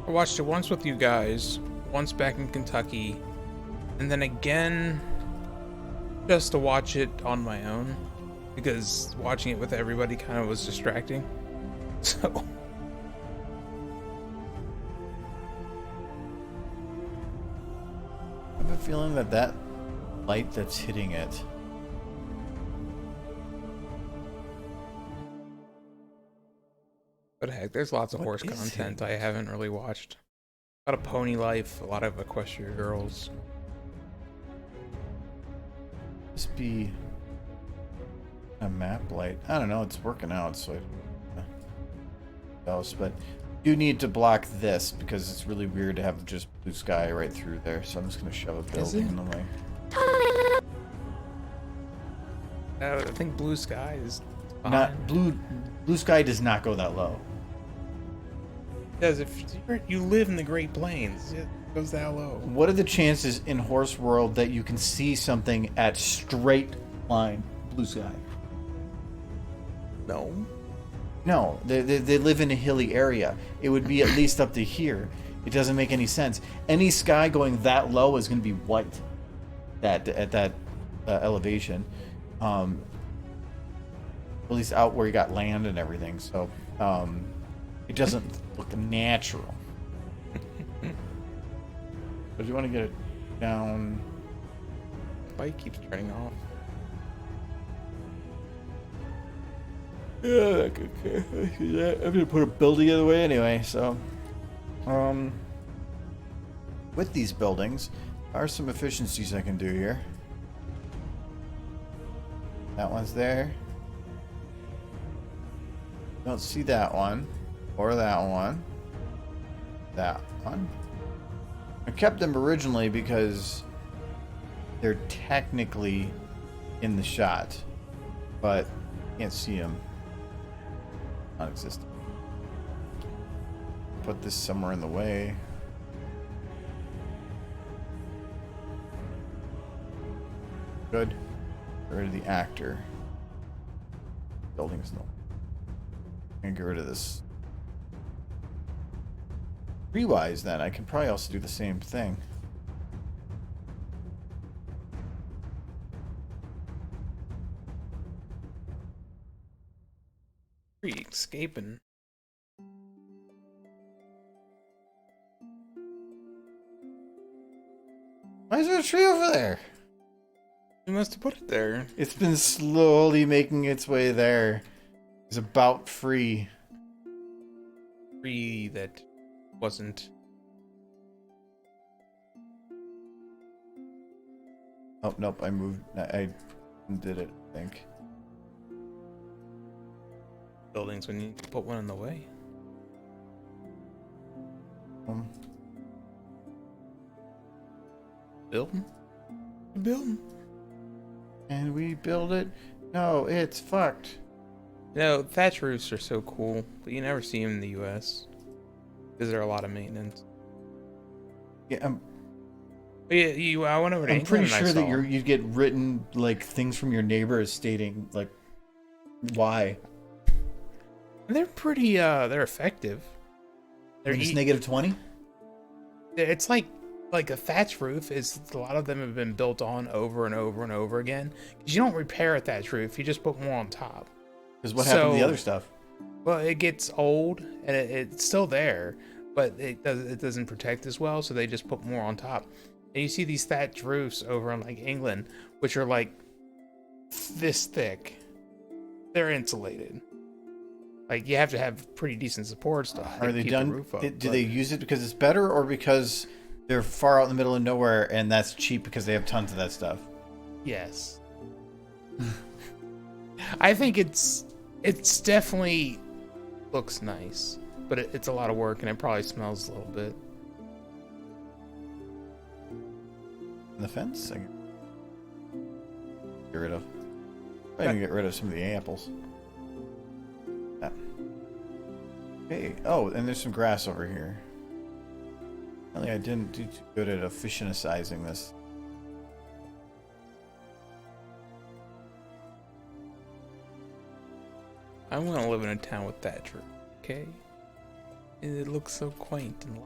I watched it once with you guys, once back in Kentucky, and then again just to watch it on my own, because watching it with everybody kind of was distracting. So I have a feeling that that light that's hitting it. but heck, there's lots of What horse is content it? I haven't really watched. A lot of Pony Life, a lot of Equestria Girls. Just be a map light. I don't know. It's working out, so else, but you need to block this because it's really weird to have just blue sky right through there. So I'm just gonna shove a building it? in the way. I think Blue Sky is fine. Not blue. Blue sky does not go that low. Because if you live in the Great Plains, it goes that low. What are the chances in Horse World that you can see something at straight line blue sky? No. No, they live in a hilly area. It would be at least up to here. It doesn't make any sense. Any sky going that low is going to be white. At that elevation, at least out where you got land and everything. So it doesn't look natural. But you want to get it down. Bike keeps turning off. Yeah, okay. I'm gonna put a building in the way anyway. So, with these buildings, there are some efficiencies I can do here. That one's there. Don't see that one, or that one. That one. I kept them originally because they're technically in the shot, but can't see them. Non-existent. Put this somewhere in the way. Good. Get rid of the actor. Building's no. And get rid of this. Tree-wise, then I can probably also do the same thing. Tree escaping. Why is there a tree over there? You must have put it there. It's been slowly making its way there. It's about free. Tree that wasn't. Oh, nope, I moved. I did it, I think. Buildings when you put one in the way. Building? Building. And we build it. No, it's fucked. You know, thatch roofs are so cool, but you never see them in the U.S. because they're a lot of maintenance. Yeah, But yeah, I went over to I'm pretty England and I sure that saw- you get written like things from your neighbors stating like why. They're pretty. They're effective. They're It's -20. It's like a thatch roof is a lot of them have been built on over and over and over again. 'Cause you don't repair a thatch roof, you just put more on top. Because what happened to the So- other stuff? Well, it gets old and it's still there, but it doesn't protect as well, so they just put more on top. And you see these thatched roofs over in like England, which are like this thick. They're insulated. Like you have to have pretty decent supports to Are they keep done? the roof up. Do they use it because it's better, or because they're far out in the middle of nowhere and that's cheap because they have tons of that stuff? Yes. I think it's definitely looks nice, but it's a lot of work and it probably smells a little bit. And the fence? I can get rid of. I can get rid of some of the apples. Yeah. Okay. Oh, and there's some grass over here. Apparently I didn't do too good at efficienticizing this. I want to live in a town with thatch roof, okay? It looks so quaint and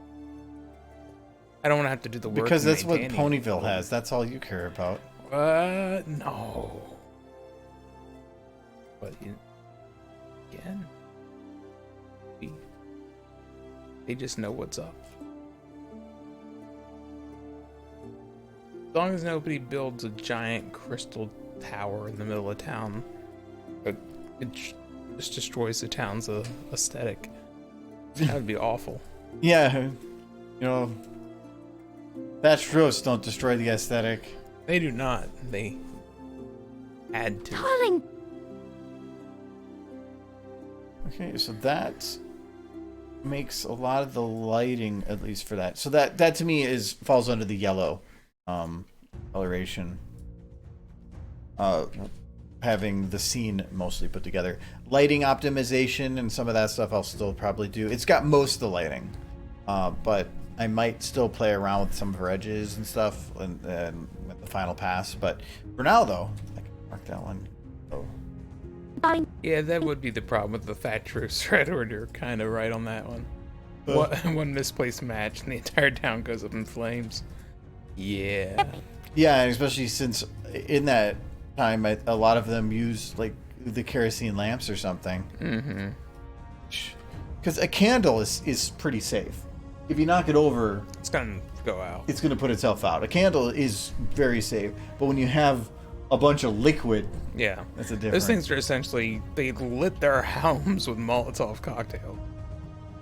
I don't want to have to do the work. Because that's what maintaining Ponyville has. That's all you care about. No. But again, they just know what's up. As long as nobody builds a giant crystal tower in the middle of town, it just destroys the town's aesthetic. That would be awful. Yeah, you know, thatched roofs don't destroy the aesthetic. They do not. They add to it. Darling, Okay, so that makes a lot of the lighting, at least for that. So that to me falls under the yellow coloration. Having the scene mostly put together. Lighting optimization and some of that stuff I'll still probably do. It's got most of the lighting, but I might still play around with some of her edges and stuff and with the final pass. But for now, though, I can mark that one. Oh. darling, Yeah, that would be the problem with the thatch roofs, right? Or you're kind of right on that one. One misplaced match and the entire town goes up in flames. Yeah. Yeah, and especially since in that time, a lot of them use like the kerosene lamps or something. Mm-hmm. Because a candle is pretty safe. If you knock it over, It's gonna go out. it's going to put itself out. A candle is very safe, but when you have a bunch of liquid, Yeah. that's a different. Those things are essentially, they lit their homes with Molotov cocktail.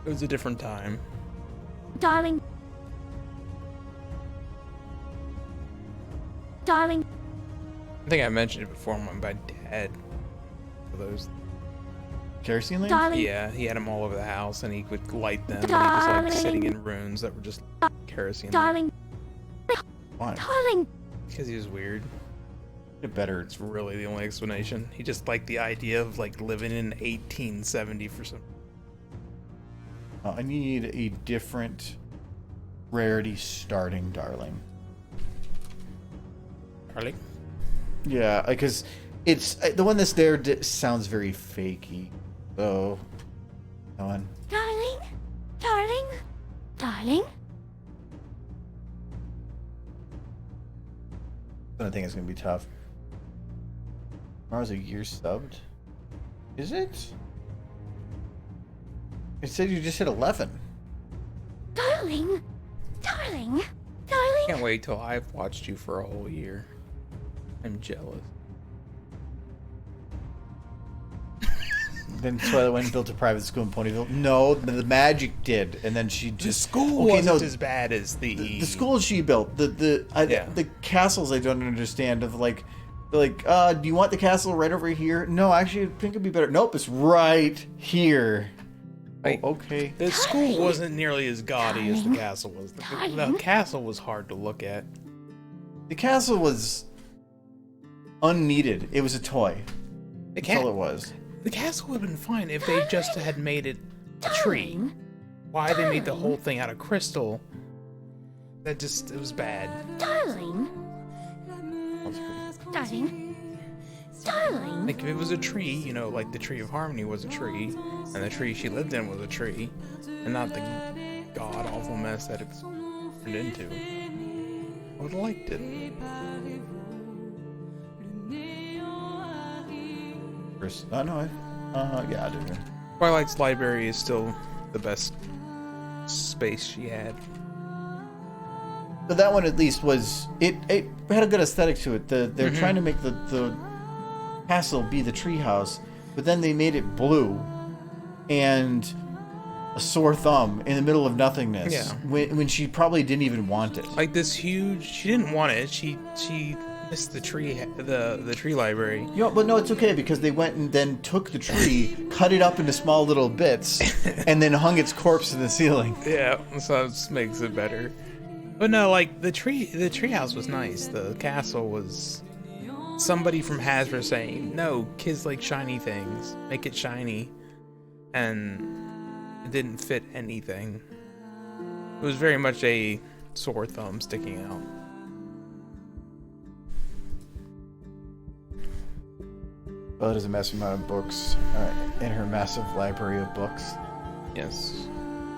It was a different time. darling, darling, I think I mentioned it before. My dad, for those. kerosene lamps. darling, Yeah, he had them all over the house, and he would light them. And he was like sitting Darling. in rooms that were just kerosene. darling, Why? darling, Because he was weird. Get better. It's really the only explanation. He just liked the idea of like living in 1870 for some. I need a different rarity starting, darling. Harley. Yeah, because it's the one that's there sounds very fakey. So, that one. darling, darling, darling. I think it's gonna be tough. Tomorrow's a year subbed. Is it? It said you just hit 11. Darling, darling, darling. Can't wait till I've watched you for a whole year. I'm jealous. Then Twilight went and built a private school in Ponyville. No, the Magic did, and then she The just school Okay, wasn't no, as bad as the school she built. The castles I don't understand. Of like, do you want the castle right over here? No, actually, I think it'd be better. Nope, it's right here. Like, Oh, okay. The school wasn't nearly as gaudy as the Darling. castle was. The Darling. castle was hard to look at. The castle was unneeded. It was a toy. The, That's all it was. the castle would have been fine if they just had made it a tree. Why they made the whole thing out of crystal? It was bad. Darling, darling, darling. Like if it was a tree, you know, like the tree of harmony was a tree, and the tree she lived in was a tree, and not the god awful mess that it's turned into. I would have liked it. Oh no, yeah, I did. Twilight's library is still the best space she had. But that one at least was it had a good aesthetic to it. They're trying to make the castle be the treehouse, but then they made it blue and a sore thumb in the middle of nothingness. Yeah. When she probably didn't even want it. Like this huge. She didn't want it. She missed the tree library. But no, it's okay because they went and then took the tree, cut it up into small little bits, and then hung its corpse in the ceiling. Yeah, so it just makes it better. But no, like the treehouse was nice. The castle was somebody from Hasbro saying, "No, kids like shiny things. Make it shiny," and it didn't fit anything. It was very much a sore thumb sticking out. Well, it is a massive amount of books in her massive library of books. Yes,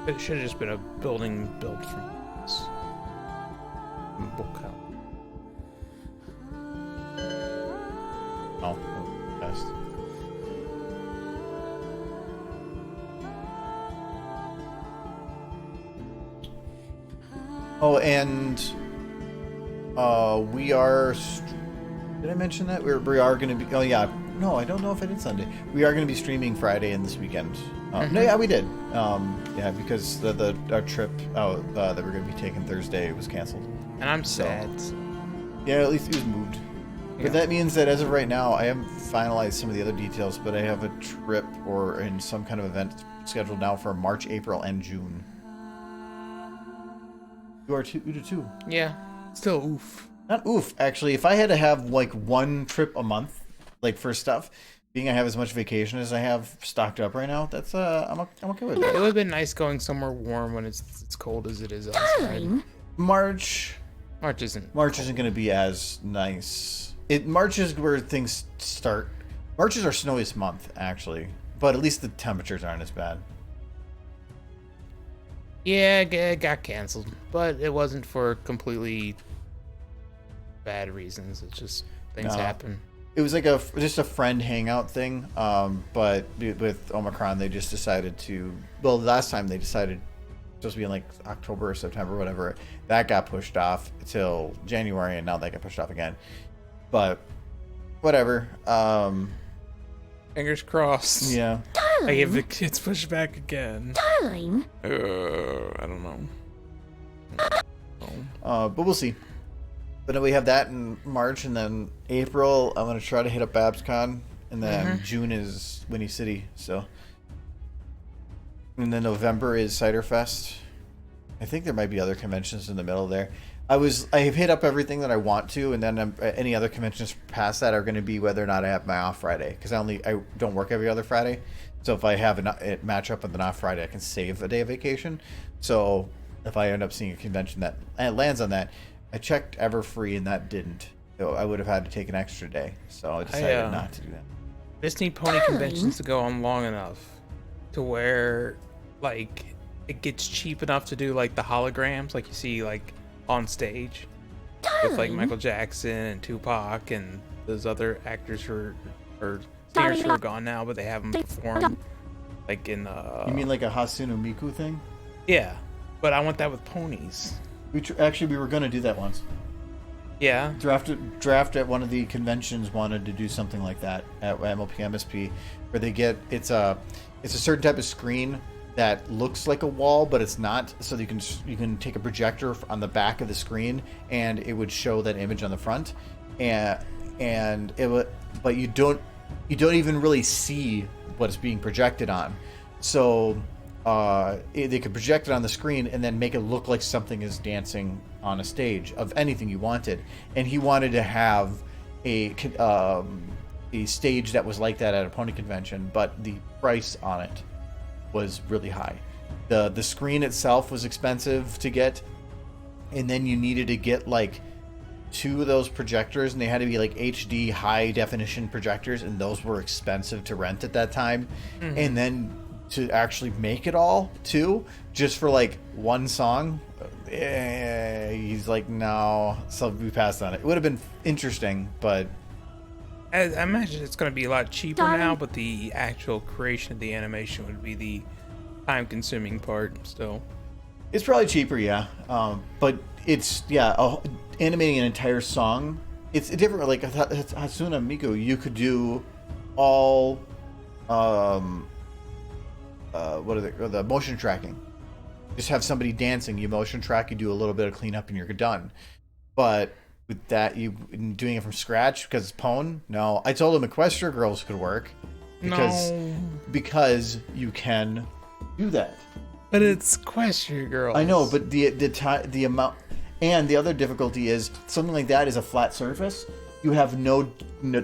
it should have just been a building built from this book out. Oh, best. Oh, and we are. Did I mention that we are going to be? Oh yeah, no, I don't know if I did Sunday. We are going to be streaming Friday and this weekend. No, yeah, we did. Yeah, because our trip out that we're going to be taking Thursday was canceled. And I'm sad. Yeah, at least it was moved. Yeah. But that means that as of right now, I haven't finalized some of the other details, but I have a trip or in some kind of event scheduled now for March, April, and June. You are too. Yeah, still oof. Not oof, actually. If I had to have like one trip a month, like for stuff, being I have as much vacation as I have stocked up right now, that's I'm okay with It that. would have been nice going somewhere warm when it's cold as it is outside. Darling, March Isn't going to be as nice. March is where things start. March is our snowiest month, actually, but at least the temperatures aren't as bad. Yeah, it got canceled, but it wasn't for completely bad reasons. It's just things No. happen. It was like just a friend hangout thing, but with Omicron, they just decided to. Well, last time they decided supposed to be in like October or September, whatever. That got pushed off till January, and now that got pushed off again. But whatever. Fingers crossed. Yeah. Like if the kids push back again. darling, I don't know. But we'll see. But then we have that in March, and then April, I'm going to try to hit up BabsCon, and then June is Winnie City, so. And then November is Cider Fest. I think there might be other conventions in the middle there. I have hit up everything that I want to, and then any other conventions past that are going to be whether or not I have my off Friday, because I don't work every other Friday. So if I have it match up with an off Friday, I can save a day of vacation. So if I end up seeing a convention that lands on that, I checked Everfree and that didn't. So I would have had to take an extra day. So I decided not to do that. Just need pony conventions to go on long enough to where, like, it gets cheap enough to do like the holograms, like you see like on stage with like Michael Jackson and Tupac and those other actors who are singers who are gone now, but they have them perform like in. You mean like a Hatsune Miku thing? Yeah, but I want that with ponies. Actually, we were going to do that once. Yeah. Draft at one of the conventions wanted to do something like that at MLP MSP, where they get it's a certain type of screen that looks like a wall, but it's not. So you can take a projector on the back of the screen, and it would show that image on the front, and it would, but you don't even really see what it's being projected on. So they could project it on the screen and then make it look like something is dancing on a stage of anything you wanted. And he wanted to have a stage that was like that at a pony convention, but the price on it was really high. The screen itself was expensive to get, and then you needed to get like 2 of those projectors, and they had to be like HD high definition projectors, and those were expensive to rent at that time. And then to actually make it all too, just for like one song, he's like, no. So we passed on it. It would have been interesting, but I imagine it's going to be a lot cheaper now, but the actual creation of the animation would be the time-consuming part still. it's probably cheaper, yeah. But it's animating an entire song. It's different. Like Hatsune Miku, you could do all what are the motion tracking. Just have somebody dancing, you motion track, you do a little bit of cleanup, and you're done. But with that, you doing it from scratch because it's Pwn. No, I told him Equestria Girls could work because you can do that. But it's Equestria Girls. I know, but the amount, and the other difficulty is something like that is a flat surface. You have no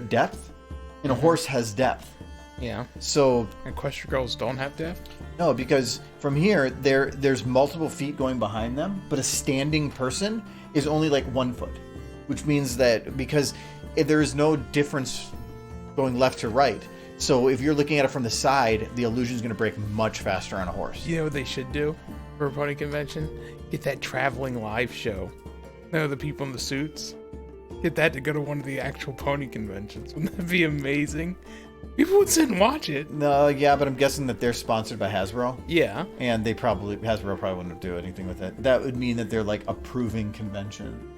depth, and a horse has depth. Yeah. So Equestria Girls don't have depth? No, because from here there's multiple feet going behind them, but a standing person is only like 1 foot, which means that because there is no difference going left to right. So if you're looking at it from the side, the illusion is going to break much faster on a horse. You know what they should do for a pony convention? Get that traveling live show. No, the people in the suits. Get that to go to one of the actual pony conventions. Wouldn't that be amazing? People would sit and watch it. No, yeah, but I'm guessing that they're sponsored by Hasbro. Yeah. And Hasbro probably wouldn't do anything with it. That would mean that they're like approving convention.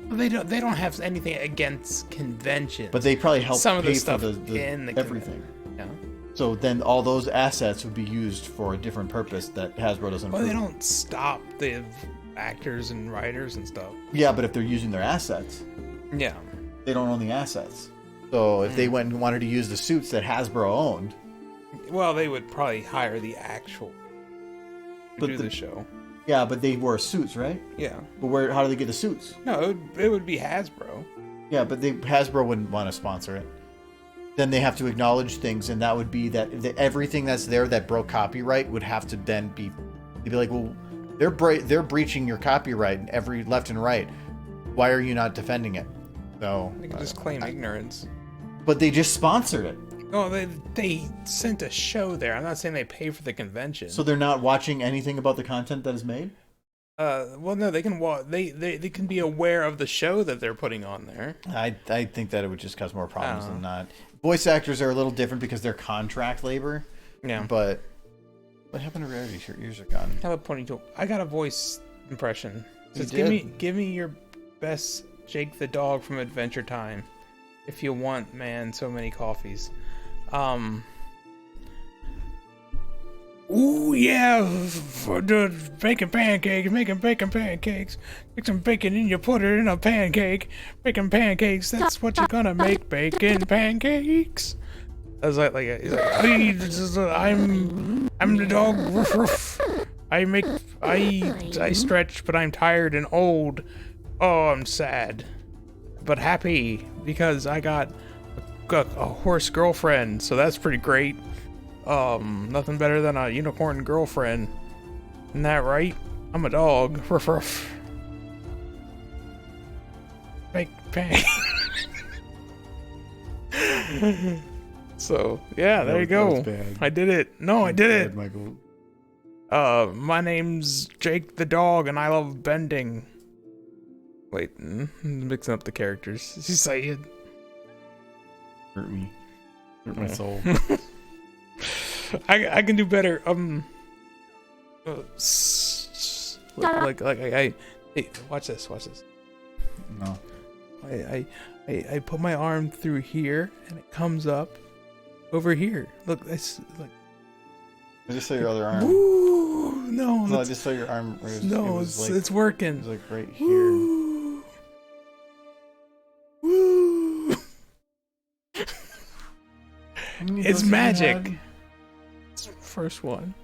Well, they don't have anything against conventions. But they probably help some of pay the stuff for the in the everything. Yeah. So then all those assets would be used for a different purpose that Hasbro doesn't. Well, they don't stop the actors and writers and stuff. Yeah, but if they're using their assets, yeah, they don't own the assets. So if they went and wanted to use the suits that Hasbro owned, well, they would probably hire the actual to do the show. Yeah, but they wore suits, right? Yeah. But how do they get the suits? No, it would be Hasbro. Yeah, but Hasbro wouldn't want to sponsor it. Then they have to acknowledge things, and that would be that everything that's there that broke copyright would have to then be. They'd be like, well, they're breaching your copyright in every left and right. Why are you not defending it? So they can just claim ignorance. But they just sponsored it. Oh, they sent a show there. I'm not saying they pay for the convention. So they're not watching anything about the content that is made? Well, no, they can they can be aware of the show that they're putting on there. I think that it would just cause more problems than not. Voice actors are a little different because they're contract labor. Yeah. But what happened to Rarity? Your ears are gone. I have a ponytail. I got a voice impression. Just You give me your best Jake the dog from Adventure Time. If you want, man, so many coffees. Ooh, yeah, for the making pancakes. Make some bacon and you put it in a pancake. Making pancakes, that's what you're gonna make, bacon pancakes. I was like I'm the dog. Ruff, ruff. I stretch, but I'm tired and old. Oh, I'm sad, but happy because I got a horse girlfriend, so that's pretty great. Nothing better than a unicorn girlfriend. Isn't that right? I'm a dog. Ruff, ruff. Bake bang. So yeah, there you go. I did it. No, I did it. Michael. My name's Jake the dog, and I love bending. Wait, mixing up the characters. Is he saying? Hurt me. Hurt my soul. I can do better. Hey, watch this. No. I put my arm through here, and it comes up over here. Look, it's like. I just saw your other arm. Woo! No, I just saw your arm. It's working. It was like right here. Woo! It's magic. It's the first one.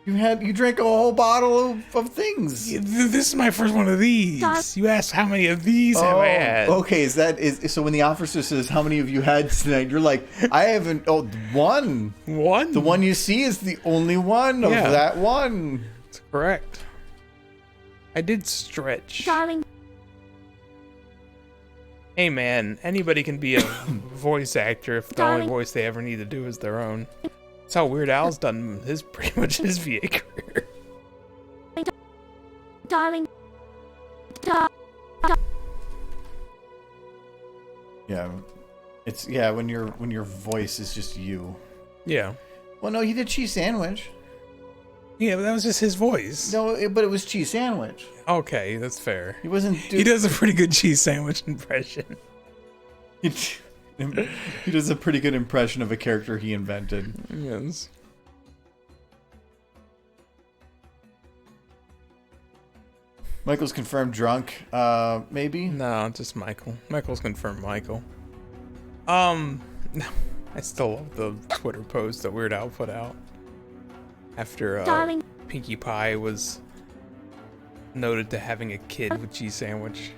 You drank a whole bottle of things. This is my first one of these. You asked how many of these have I had. Okay, so when the officer says how many of you had tonight, you're like, I haven't. Oh, one. One? The one you see is the only one of that one. That's correct. I did stretch. Darling. Hey man, anybody can be a voice actor if the only voice they ever need to do is their own. That's how Weird Al's done pretty much his VA career. Darling. Yeah, it's when your voice is just you. Yeah. Well, no, he did cheese sandwich. Yeah, but that was just his voice. No, but it was cheese sandwich. Okay, that's fair. He wasn't. He does a pretty good cheese sandwich impression. He does a pretty good impression of a character he invented. Yes. Michael's confirmed drunk. Maybe. No, just Michael. Michael's confirmed Michael. I still love the Twitter post that Weird Al put out after Darling. Pinkie Pie was noted to having a kid with cheese sandwich.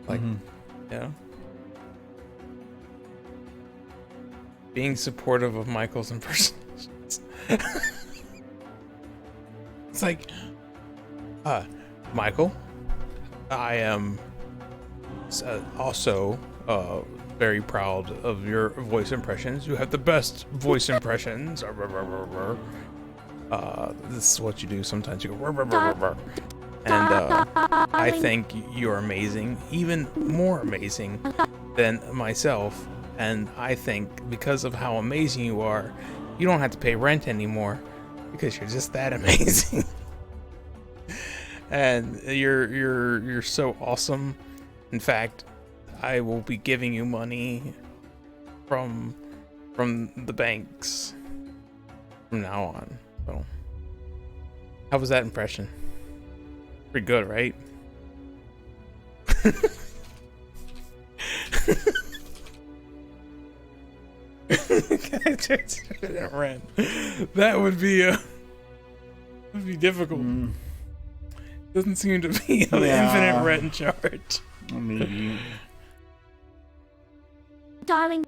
Like, yeah. Being supportive of Michael's impersonations. It's like, Michael, I am also very proud of your voice impressions. You have the best voice impressions. This is what you do sometimes. You go, and I think you're amazing, even more amazing than myself. And I think because of how amazing you are, you don't have to pay rent anymore because you're just that amazing. And you're so awesome. In fact, I will be giving you money from the banks from now on. So, how was that impression? Pretty good, right? That would be difficult. Doesn't seem to be an infinite rent charge. Maybe. Darling.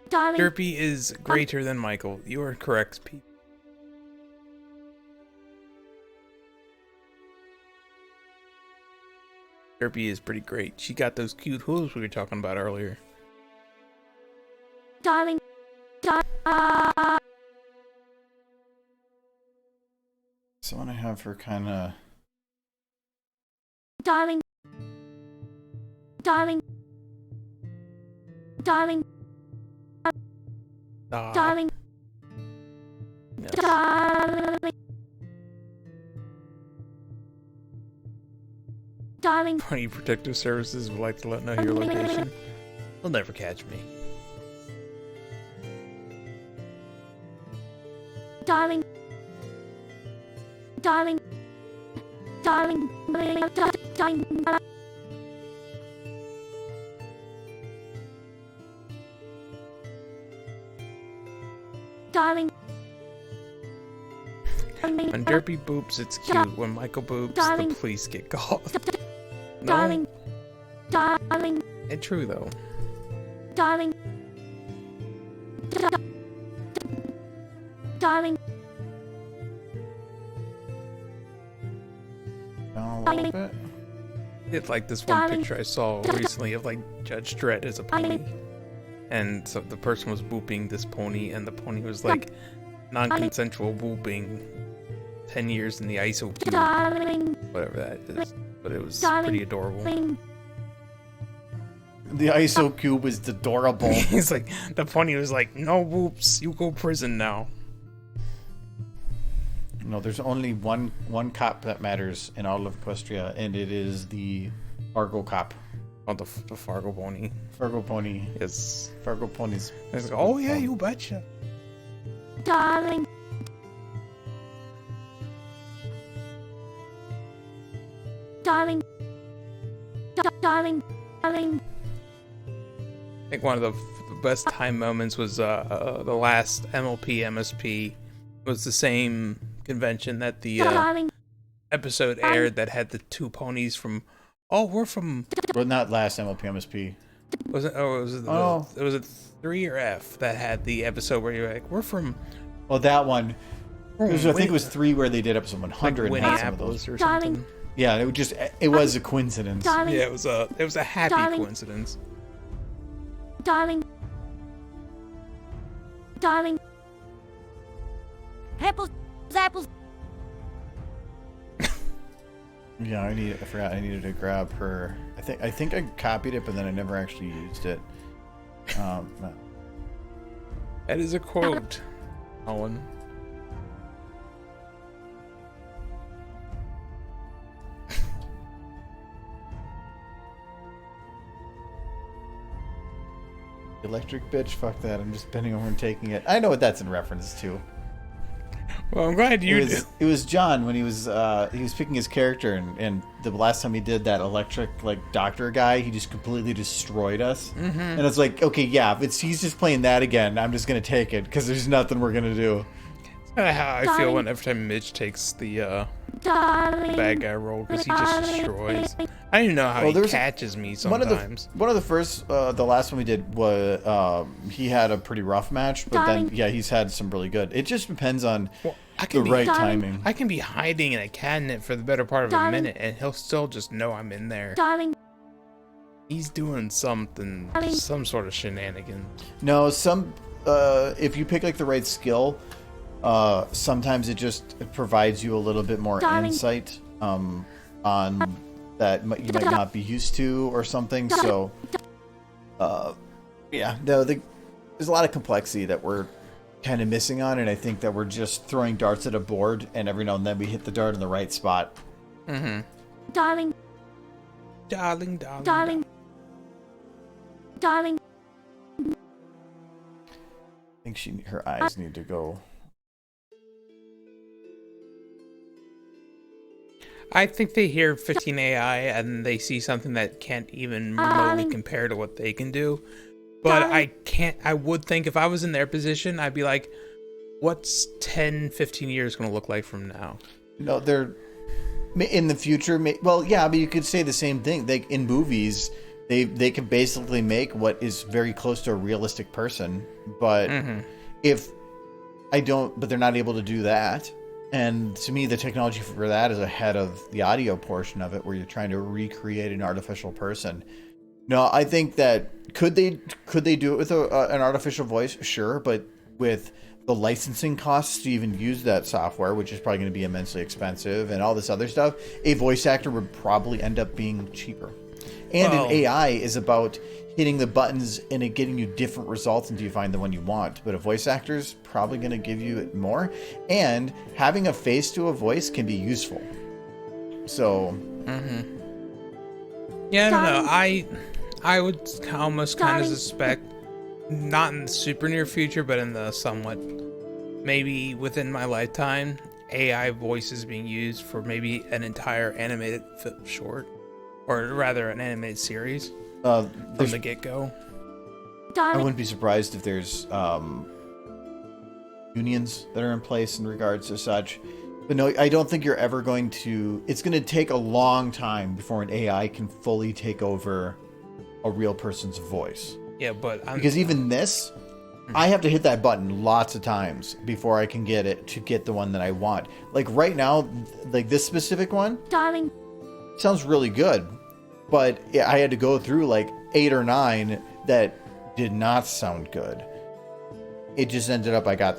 Darling. Derpy is greater than Michael. You are correct, Pete. Derpy is pretty great. She got those cute hooves we were talking about earlier. Darling. So I want to have her kind of. Darling. Darling. Darling. Darling. Yes. Darling. Darling. Pony Protective Services would like to let know your location. They'll never catch me. Darling. Darling. Darling. Darling. Darling. When Derpy boops, it's cute. When Michael boops, Darling. the police get called. No, Darling. Darling. it's true though. Darling. Darling. Down a little bit. It's like this one Darling. picture I saw recently of like Judge Dredd as a pony. And so the person was booping this pony, and the pony was like non-consensual booping 10 years in the ISO cube, Darling. whatever that is. But it was Darling. pretty adorable. The ISO cube is adorable. He's like, the pony was like, no whoops, you go prison now. No, there's only one cop that matters in all of Equestria, and it is the Fargo cop. Oh, the Fargo pony. Fargo pony. Yes. Fargo ponies. It's like, oh yeah, you betcha. Darling. Darling. Darling. Darling. I think one of the best time moments was the last MLP MSP was the same convention that the Darling. episode aired that had the two ponies from. Oh, we're from. But not last MLP MSP. Was it? Oh, was it? Oh. Was it 3 or F that had the episode where you're like, we're from. Well, that one. we're I think it was 3 where they did episode 100 like and had some of those. Winneapolis or Darling. something. Yeah, it was a coincidence. Darling. Yeah, it was a happy Darling. coincidence. Darling. Darling. Apples, apples. Yeah, I forgot I needed to grab her. I think I copied it, but then I never actually used it. That is a quote. Owen. Electric bitch, fuck that. I'm just bending over and taking it. I know what that's in reference to. Well, I'm glad you do. It was John when he was picking his character, and the last time he did that electric like doctor guy, he just completely destroyed us. Mm-hmm. And it's like, okay, yeah, if he's just playing that again, I'm just gonna take it because there's nothing we're gonna do. That's kind of how I feel when every time Mitch takes the bad guy role, because he just destroys. I don't even know how he catches me sometimes. One of the first, the last one we did was he had a pretty rough match, but then yeah, he's had some really good. It just depends on the right timing. I can be hiding in a cabinet for the better part of a minute, and he'll still just know I'm in there. He's doing something, some sort of shenanigan. No, if you pick like the right skill, sometimes it provides you a little bit more insight on that you might not be used to or something. So, yeah, no, there's a lot of complexity that we're kind of missing on, and I think that we're just throwing darts at a board, and every now and then we hit the dart in the right spot. Mm-hmm. Darling. Darling. Darling. Darling. I think her eyes need to go. I think they hear 15 AI and they see something that can't even remotely compare to what they can do. But I would think if I was in their position, I'd be like, what's 10, 15 years going to look like from now? No, they're in the future. Well, yeah, but you could say the same thing. In movies, they can basically make what is very close to a realistic person. But but they're not able to do that. And to me, the technology for that is ahead of the audio portion of it, where you're trying to recreate an artificial person. No, I think that could they do it with an artificial voice? Sure, but with the licensing costs to even use that software, which is probably going to be immensely expensive, and all this other stuff, a voice actor would probably end up being cheaper. And an AI is about hitting the buttons and it getting you different results until you find the one you want. But a voice actor's probably going to give you more. And having a face to a voice can be useful. So. Yeah, I don't know. I would almost kind of suspect, not in the super near future, but in the somewhat, maybe within my lifetime, AI voices being used for maybe an entire animated short. Or rather, an animated series from the get-go. I wouldn't be surprised if there's unions that are in place in regards to such. But no, I don't think you're ever going to... It's going to take a long time before an AI can fully take over a real person's voice. Yeah, but... Because even this, I have to hit that button lots of times before I can get it to get the one that I want. Like right now, like this specific one... Darling. Sounds really good, but I had to go through like 8 or 9 that did not sound good. It just ended up I got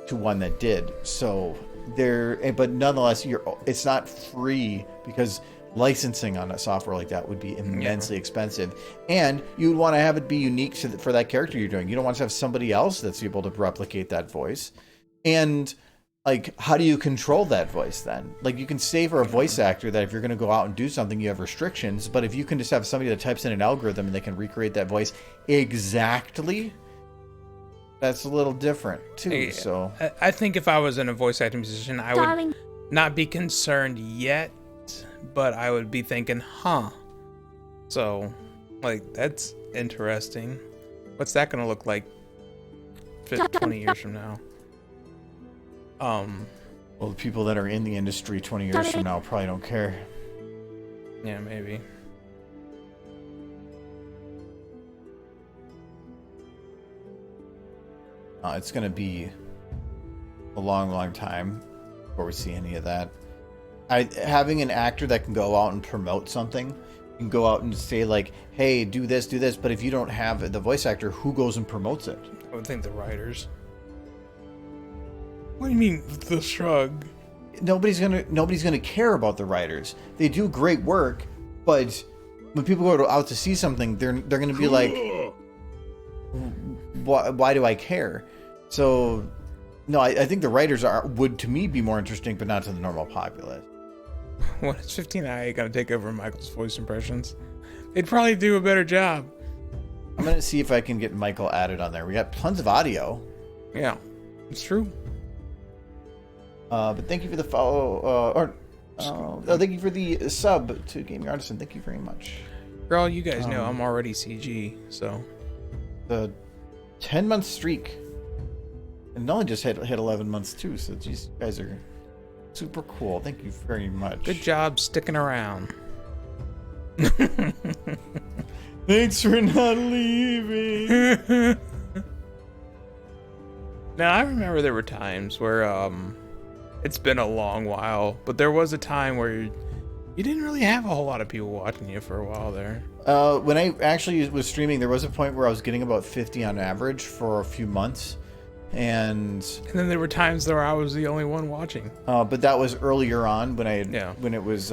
to one that did. So but nonetheless, it's not free because licensing on a software like that would be immensely expensive, and you'd want to have it be unique for that character you're doing. You don't want to have somebody else that's able to replicate that voice. And like, how do you control that voice then? Like, you can say for a voice actor that if you're going to go out and do something, you have restrictions. But if you can just have somebody that types in an algorithm and they can recreate that voice exactly, that's a little different too. So I think if I was in a voice acting position, I would not be concerned yet, but I would be thinking, So, like, that's interesting. What's that going to look like 20 years from now? Well, the people that are in the industry 20 years from now probably don't care. Yeah, maybe. It's going to be a long, long time before we see any of that. Having an actor that can go out and promote something, can go out and say like, hey, do this, but if you don't have the voice actor, who goes and promotes it? I would think the writers. What do you mean, the shrug? Nobody's gonna care about the writers. They do great work, but when people go out to see something, they're gonna be like, why do I care? So No, I think the writers would to me be more interesting, but not to the normal populace. When is 15IA gonna take over Michael's voice impressions? They'd probably do a better job. I'm gonna see if I can get Michael added on there. We got tons of audio. Yeah, it's true. But thank you for the follow, thank you for the sub to Gaming Artisan. Thank you very much. For all you guys know, I'm already CG, so. The 10-month streak. And Nolly just hit 11 months too, so geez, you guys are super cool. Thank you very much. Good job sticking around. Thanks for not leaving. Now, I remember there were times where, it's been a long while, but there was a time where you didn't really have a whole lot of people watching you for a while there. When I actually was streaming, there was a point where I was getting about 50 on average for a few months. And then there were times where I was the only one watching. But that was earlier on when when it was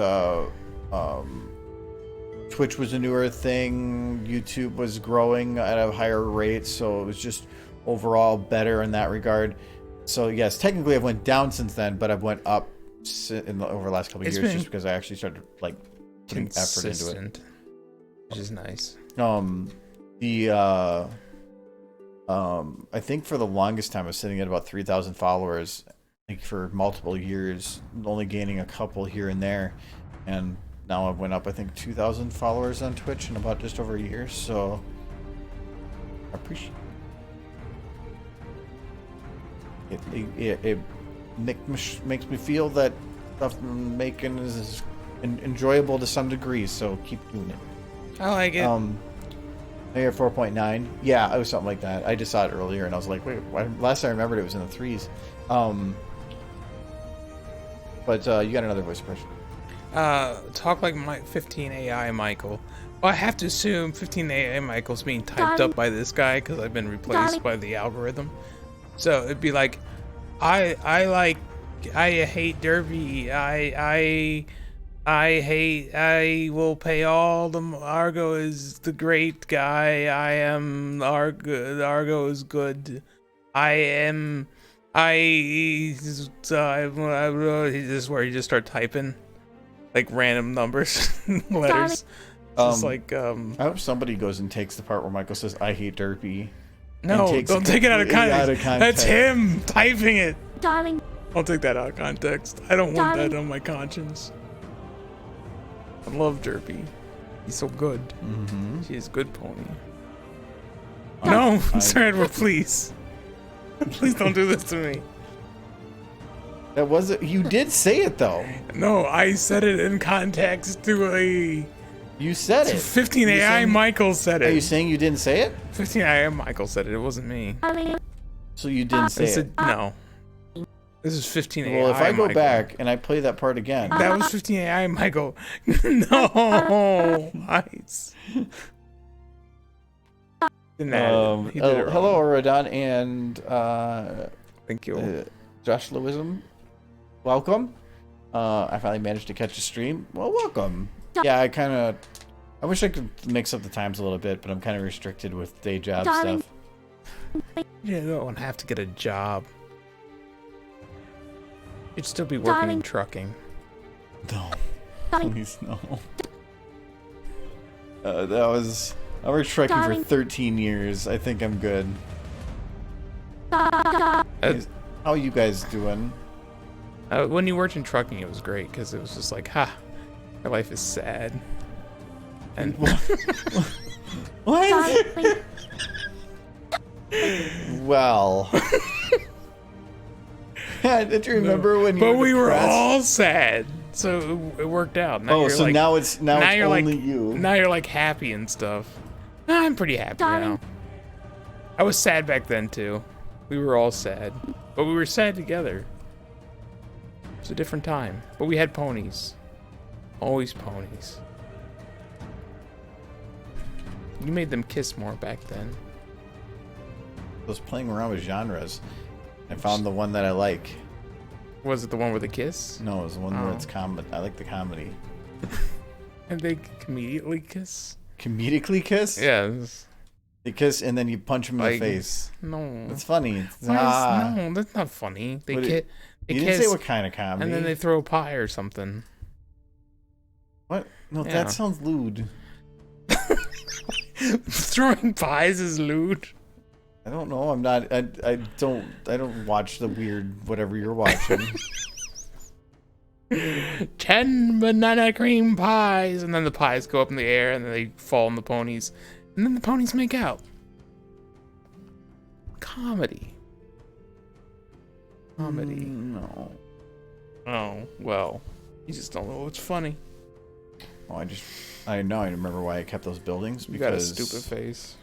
Twitch was a newer thing, YouTube was growing at a higher rate, so it was just overall better in that regard. So yes, technically I've went down since then, but I've went up over the last couple of years just because I actually started like putting effort into it, which is nice. I think for the longest time I was sitting at about 3,000 followers, like for multiple years, only gaining a couple here and there, and now I've went up I think 2,000 followers on Twitch in about just over a year. So I appreciate it. It makes me feel that stuff I'm making is enjoyable to some degree. So keep doing it. I like it. Maybe 4.9. Yeah, it was something like that. I just saw it earlier, and I was like, wait, last I remembered it was in the 3s. But you got another voice impression. Talk like 15AI Michael. Well, I have to assume 15AI Michael's being typed up by this guy because I've been replaced by the algorithm. So it'd be like, I hate Derby. I will pay all the Argo is the great guy. I am Argo is good. This is where you just start typing like random numbers, letters. Just like I hope somebody goes and takes the part where Michael says I hate Derpy. No, don't take it out of context. That's him typing it. Darling. I'll take that out of context. I don't want that on my conscience. I love Derpy. He's so good. Mm-hmm. She is good pony. No, Sir Edward, please. Please don't do this to me. That wasn't. You did say it though. No, I said it in context to a. You said it. 15AI Michael said it. Are you saying you didn't say it? 15AI Michael said it. It wasn't me. So you didn't say it. No. This is 15AI. Well, if I go Michael. back and I play that part again. That was 15AI Michael. No. Nice. Hello, Oradon, and thank you. Josh Lewism. Welcome. I finally managed to catch a stream. Well, welcome. Yeah, I wish I could mix up the times a little bit, but I'm kind of restricted with day job stuff. You don't have to get a job. You'd still be working in trucking. No. Please, no. I worked trucking for 13 years. I think I'm good. How are you guys doing? When you worked in trucking, it was great because it was just like, your life is sad. And what? Well, did you remember when you? But were we were depressed? all sad, so it worked out. Now so like, now it's you're only like, you. Now you're like happy and stuff. I'm pretty happy now. I was sad back then too. We were all sad, but we were sad together. It was a different time, but we had ponies. Always ponies. You made them kiss more back then. I was playing around with genres. I found the one that I like. Was it the one with the kiss? No, it was the one where it's comedy. I like the comedy. And they immediately kiss? Comedically kiss? Yeah. They kiss and then you punch him in the Like, face. No. It's funny. No, that's not funny. They What kiss. You didn't say what kind of comedy. And then they throw a pie or something. What? No, Yeah. that sounds lewd. Throwing pies is lewd. I don't know. I'm not. I don't watch the weird whatever you're watching. 10 banana cream pies, and then the pies go up in the air, and then they fall on the ponies, and then the ponies make out. Comedy. No. Oh, well, you just don't know what's funny. Oh, I know. I remember why I kept those buildings You got a because stupid face.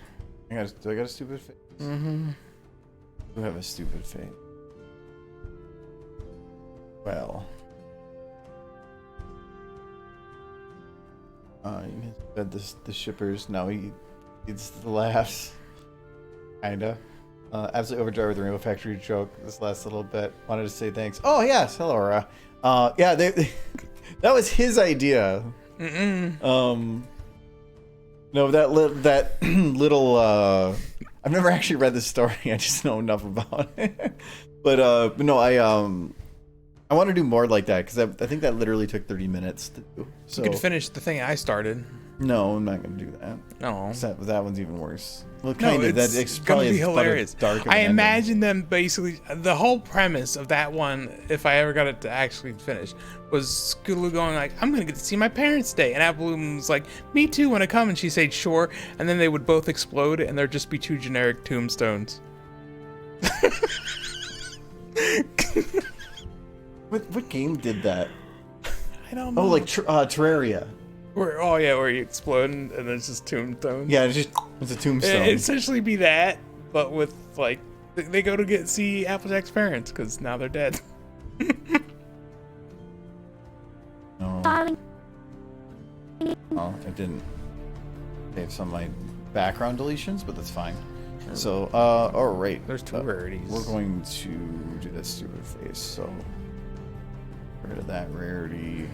Do I got a stupid face? Mm-hmm. I do have a stupid face. Well. You said the shippers. No, it's the laughs. Kinda. Absolutely overdrive with the Rainbow Factory joke this last little bit. Wanted to say thanks. Oh, yes. Hello, Aura. Yeah, that was his idea. No, that little. I've never actually read the story. I just know enough about it. But no, I want to do more like that because I think that literally took 30 minutes to do. So You could finish the thing I started. no, I'm not gonna do that. No. That one's even worse. Well, No, kind of. it's It's gonna probably be about as hilarious. dark of an I ending. imagine them basically the whole premise of that one, if I ever got it to actually finish, was Scootaloo going like, "I'm gonna get to see my parents today," and Apple Bloom was like, "Me too, wanna come?" And she said, "Sure," and then they would both explode, and there'd just be two generic tombstones. What game did that? I don't know. Oh, like Terraria. Where you explode and then it's just tombstones. Yeah, it's a tombstone. It'd essentially be that, but with like they go to see Applejack's parents because now they're dead. No. Darling, Oh, I didn't save some of my background deletions, but that's fine. So, all right. There's two rarities. We're going to do that stupid face. So, get rid of that rarity.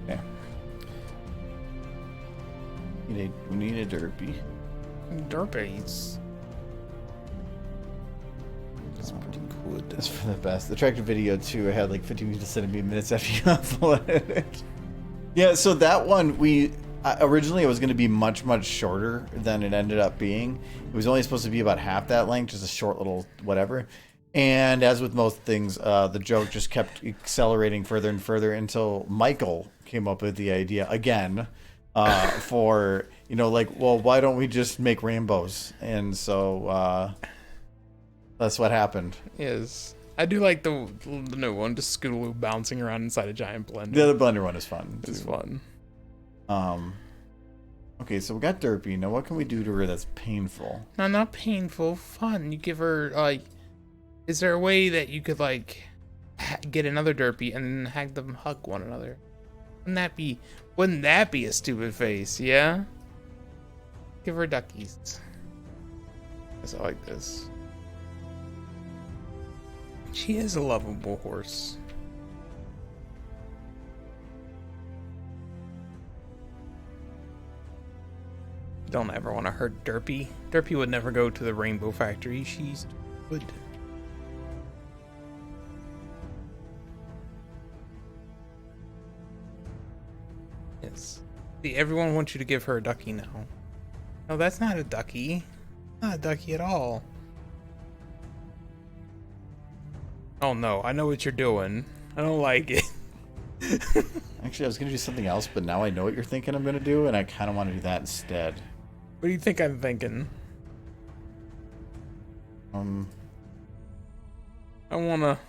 Okay. We need a derpy. Derpies. That's pretty good. That's for the best. The tracked video too. I had like 15 to 70 minutes after you uploaded it. Yeah, so that one originally it was going to be much shorter than it ended up being. It was only supposed to be about half that length, just a short little whatever. And as with most things, the joke just kept accelerating further and further until Michael came up with the idea again for, like, well, why don't we just make rainbows? And so that's what happened. Yes. I do like the new one, just Scootaloo bouncing around inside a giant blender. The other blender one is fun. It's too. fun. Okay, so we got Derpy. Now what can we do to her that's painful? No, not painful. Fun. You give her like. Is there a way that you could like get another Derpy and then have them hug one another? Wouldn't that be a stupid face? Yeah. Give her duckies. Yes, I like this. She is a lovable horse. Don't ever want to hurt Derpy. Derpy would never go to the Rainbow Factory. She's good. Yes. See, everyone wants you to give her a ducky now. No, that's not a ducky. Not a ducky at all. Oh no, I know what you're doing. I don't like it. Actually, I was going to do something else, but now I know what you're thinking I'm going to do, and I kind of want to do that instead. What do you think I'm thinking? I wanna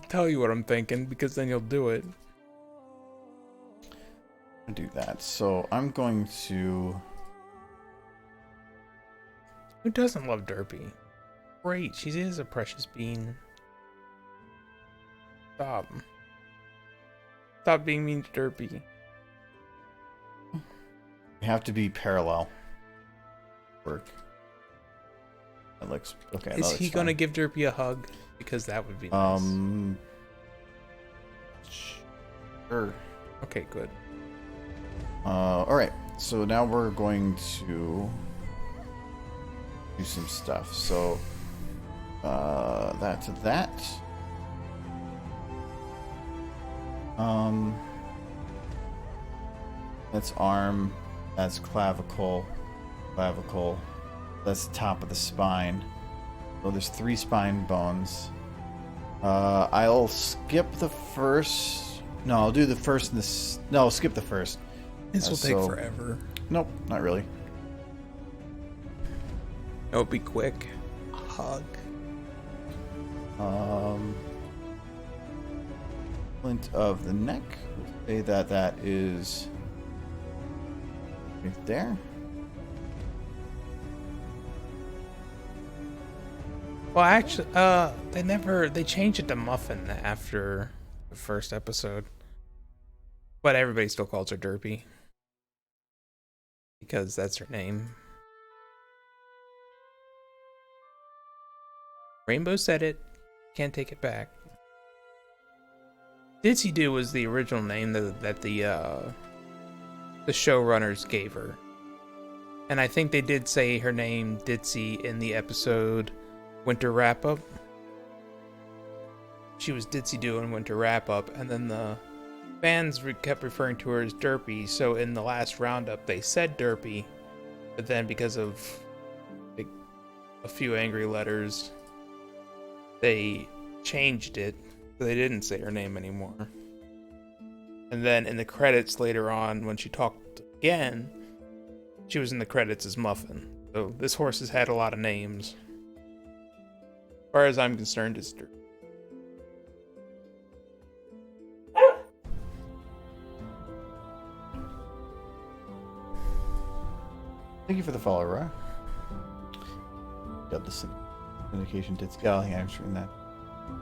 tell you what I'm thinking because then you'll do it. Do that. So I'm going to. Who doesn't love Derpy? Great, she is a precious bean. Stop. Stop being mean to Derpy. We have to be parallel. Work. That looks okay. Is he gonna give Derpy a hug? Because that would be nice. Sure. Okay, good. All right. So now we're going to do some stuff. So that's that. That's arm. That's clavicle. Clavicle. That's the top of the spine. So there's 3 spine bones. I'll skip the first. No, I'll do the first and the. No, I'll skip the first. This will take forever. Nope, not really. It'll be quick. Hug. Flint of the neck. We'll say that that is right there. Well, actually, they changed it to Muffin after the first episode. But everybody still calls her Derpy. Because that's her name. Rainbow said it. Can't take it back. Ditsy Doo was the original name that the showrunners gave her. And I think they did say her name Ditsy in the episode Winter Wrap-Up. She was Ditsy Doo in Winter Wrap-Up, and then the fans kept referring to her as Derpy, so in the last roundup they said Derpy, but then because of a few angry letters, they changed it, so they didn't say her name anymore. And then in the credits later on, when she talked again, she was in the credits as Muffin. So this horse has had a lot of names. As far as I'm concerned, it's Derpy. Thank you for the follow, Roy. Got the syndication did scaling. I'm sure that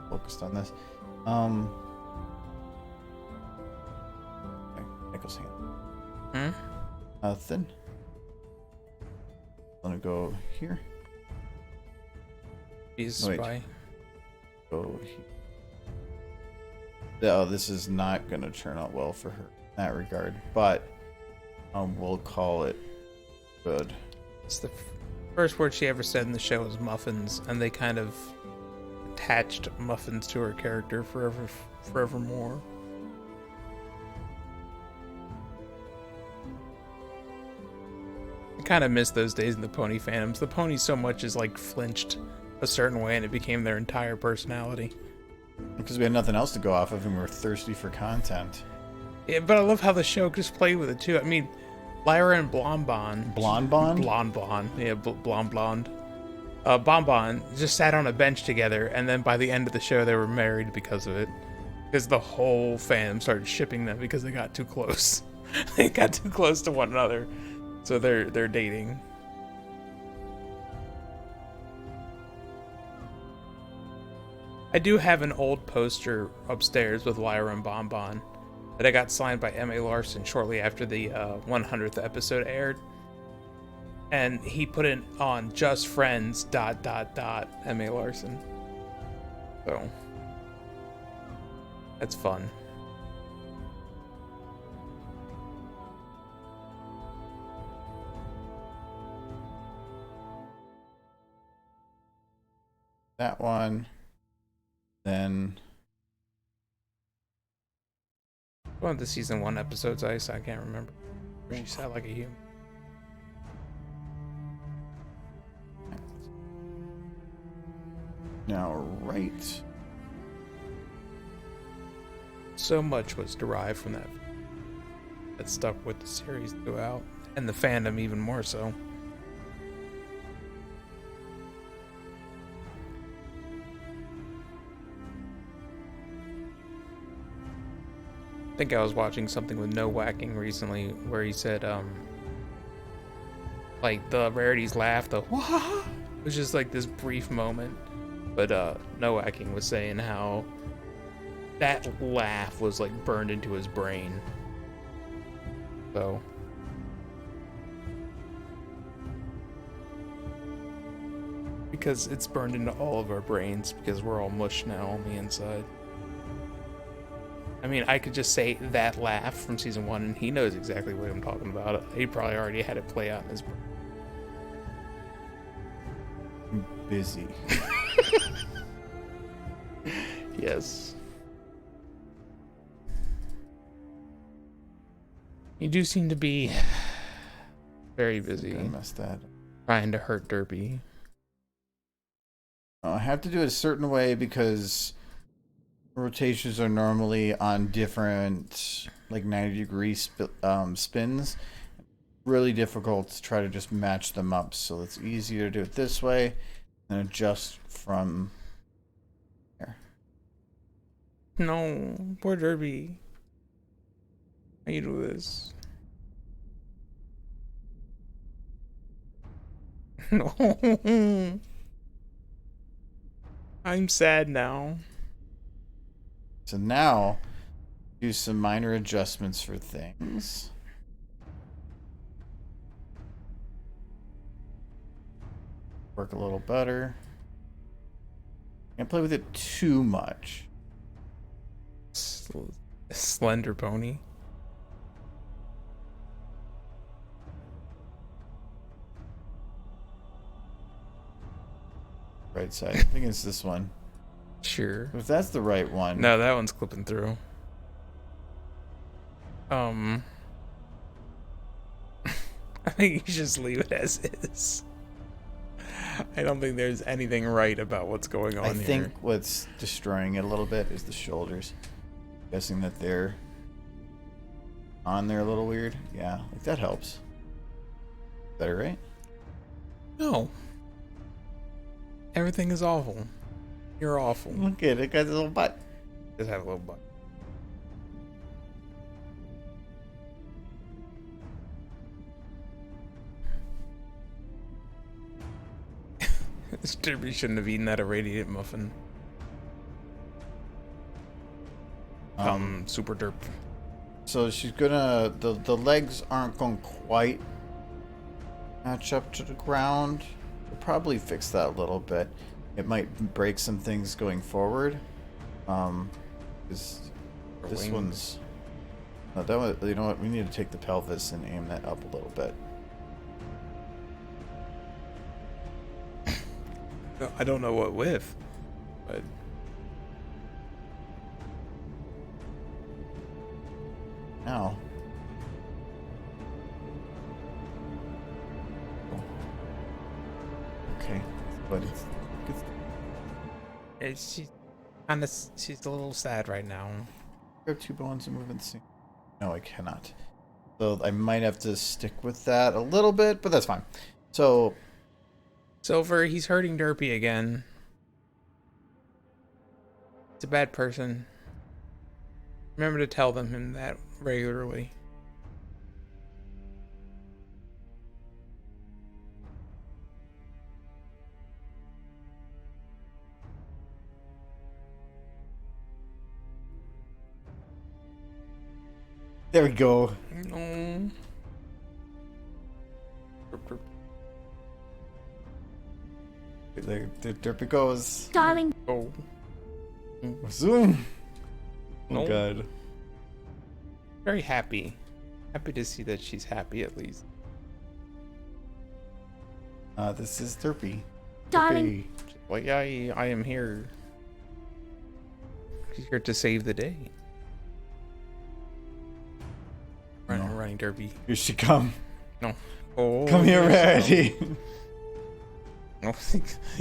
focused on this. Okay, Nichols hand. Nothing. I'm gonna go here. He's a Oh, wait. spy. Go here. Oh, this is not gonna turn out well for her in that regard, but we'll call it good. It's the first word she ever said in the show was muffins, and they kind of attached muffins to her character forevermore. I kind of miss those days in the pony fandoms. The pony so much is like flinched a certain way, and it became their entire personality. Because we had nothing else to go off of, and we were thirsty for content. Yeah, but I love how the show just played with it too. I mean, Lyra and Blonde. Blonde? Yeah, Blonde. Bonbon just sat on a bench together, and then by the end of the show, they were married because of it. Because the whole fandom started shipping them because they got too close. They got too close to one another, so they're dating. I do have an old poster upstairs with Lyra and Bonbon that I got signed by M.A. Larson shortly after the 100th episode aired. And he put it on Just Friends ... M.A. Larson. So that's fun. That one. Then One of the season 1 episodes, I can't remember. Where she sat like a human. now right. So much was derived from that stuck with the series throughout, and the fandom even more so. I think I was watching something with No Whacking recently where he said, like the Rarities laugh, the wah, it was just like this brief moment. But No Whacking was saying how that laugh was like burned into his brain. So because it's burned into all of our brains because we're all mush now on the inside. I mean, I could just say that laugh from season 1, and he knows exactly what I'm talking about. He probably already had it play out in his brain. I'm busy. Yes. You do seem to be very busy I messed that. trying to hurt Derpy. I have to do it a certain way because rotations are normally on different, like 90-degree spins. Really difficult to try to just match them up. So it's easier to do it this way and adjust from here. No, poor Derpy. How you do this? No. I'm sad now. So now, do some minor adjustments for things. Work a little better. Can't play with it too much. Slender pony. Right side. I think it's this one. Sure. If that's the right one. No, that one's clipping through. I think you just leave it as is. I don't think there's anything right about what's going on I here. think what's destroying it a little bit is the shoulders. Guessing that they're on there a little weird. Yeah, like that helps. Better, right? No. Everything is awful. You're awful. Look at it, got a little butt. Just have a little butt. This Derby shouldn't have eaten that irradiated muffin. Super derp. So she's gonna the legs aren't going to quite match up to the ground. We'll probably fix that a little bit. It might break some things going forward. This Wings. one's no, that one, you know what? We need to take the pelvis and aim that up a little bit. I don't know what with, but Now. Okay, but she's kind of she's a little sad right now. grab 2 bones and move in sync. No, I cannot. So I might have to stick with that a little bit, but that's fine. So Silver, he's hurting Derpy again. He's a bad person. Remember to tell him that regularly. there we go. No. There it goes. Darling, Oh. Zoom. Oh No. god. Very happy. Happy to see that she's happy at least. This is Derpy. darling, Well, yeah, I am here. She's here to save the day. Running Derpy. Here she come. No. Oh, Come here, yes. Rarity. No.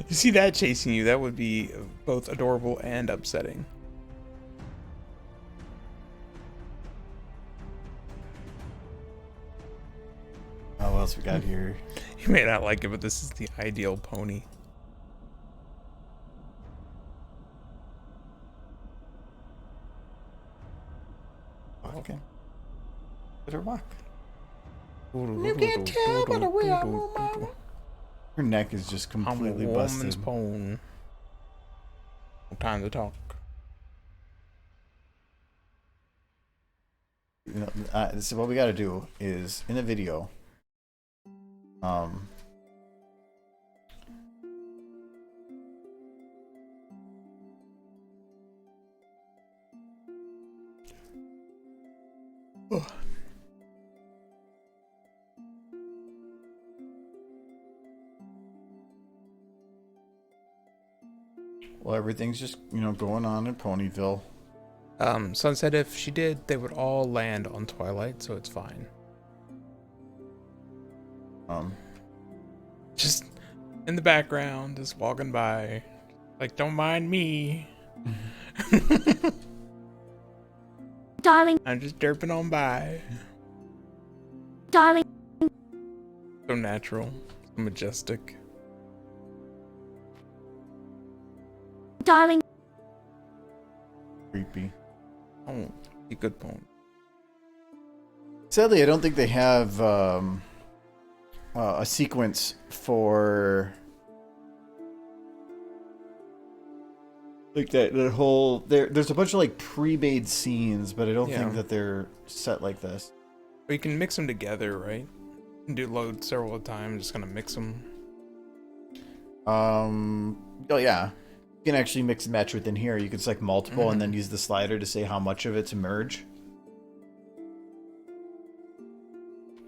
You see that chasing you? That would be both adorable and upsetting. Oh, what else we got here? You may not like it, but this is the ideal pony. Okay. Let her walk. You can't tell by the way I move my... Her neck is just I'm a completely woman's busted. pony. No time to talk. You know, so what we got to do is in the video. Well, everything's just, going on in Ponyville. Sun said if she did, they would all land on Twilight, so it's fine. Just in the background, just walking by. Like, don't mind me. Darling, I'm just derping on by. darling, So natural, so majestic. darling, Creepy. Oh, a good poem. Sadly, I don't think they have a sequence for like that. The whole there's a bunch of like pre-made scenes, but I don't think Yeah. that they're set like this. Or you can mix them together, right? You can do load several at a time, just kind of mix them. Oh yeah, you can actually mix and match within here. You can select multiple and then use the slider to say how much of it to merge.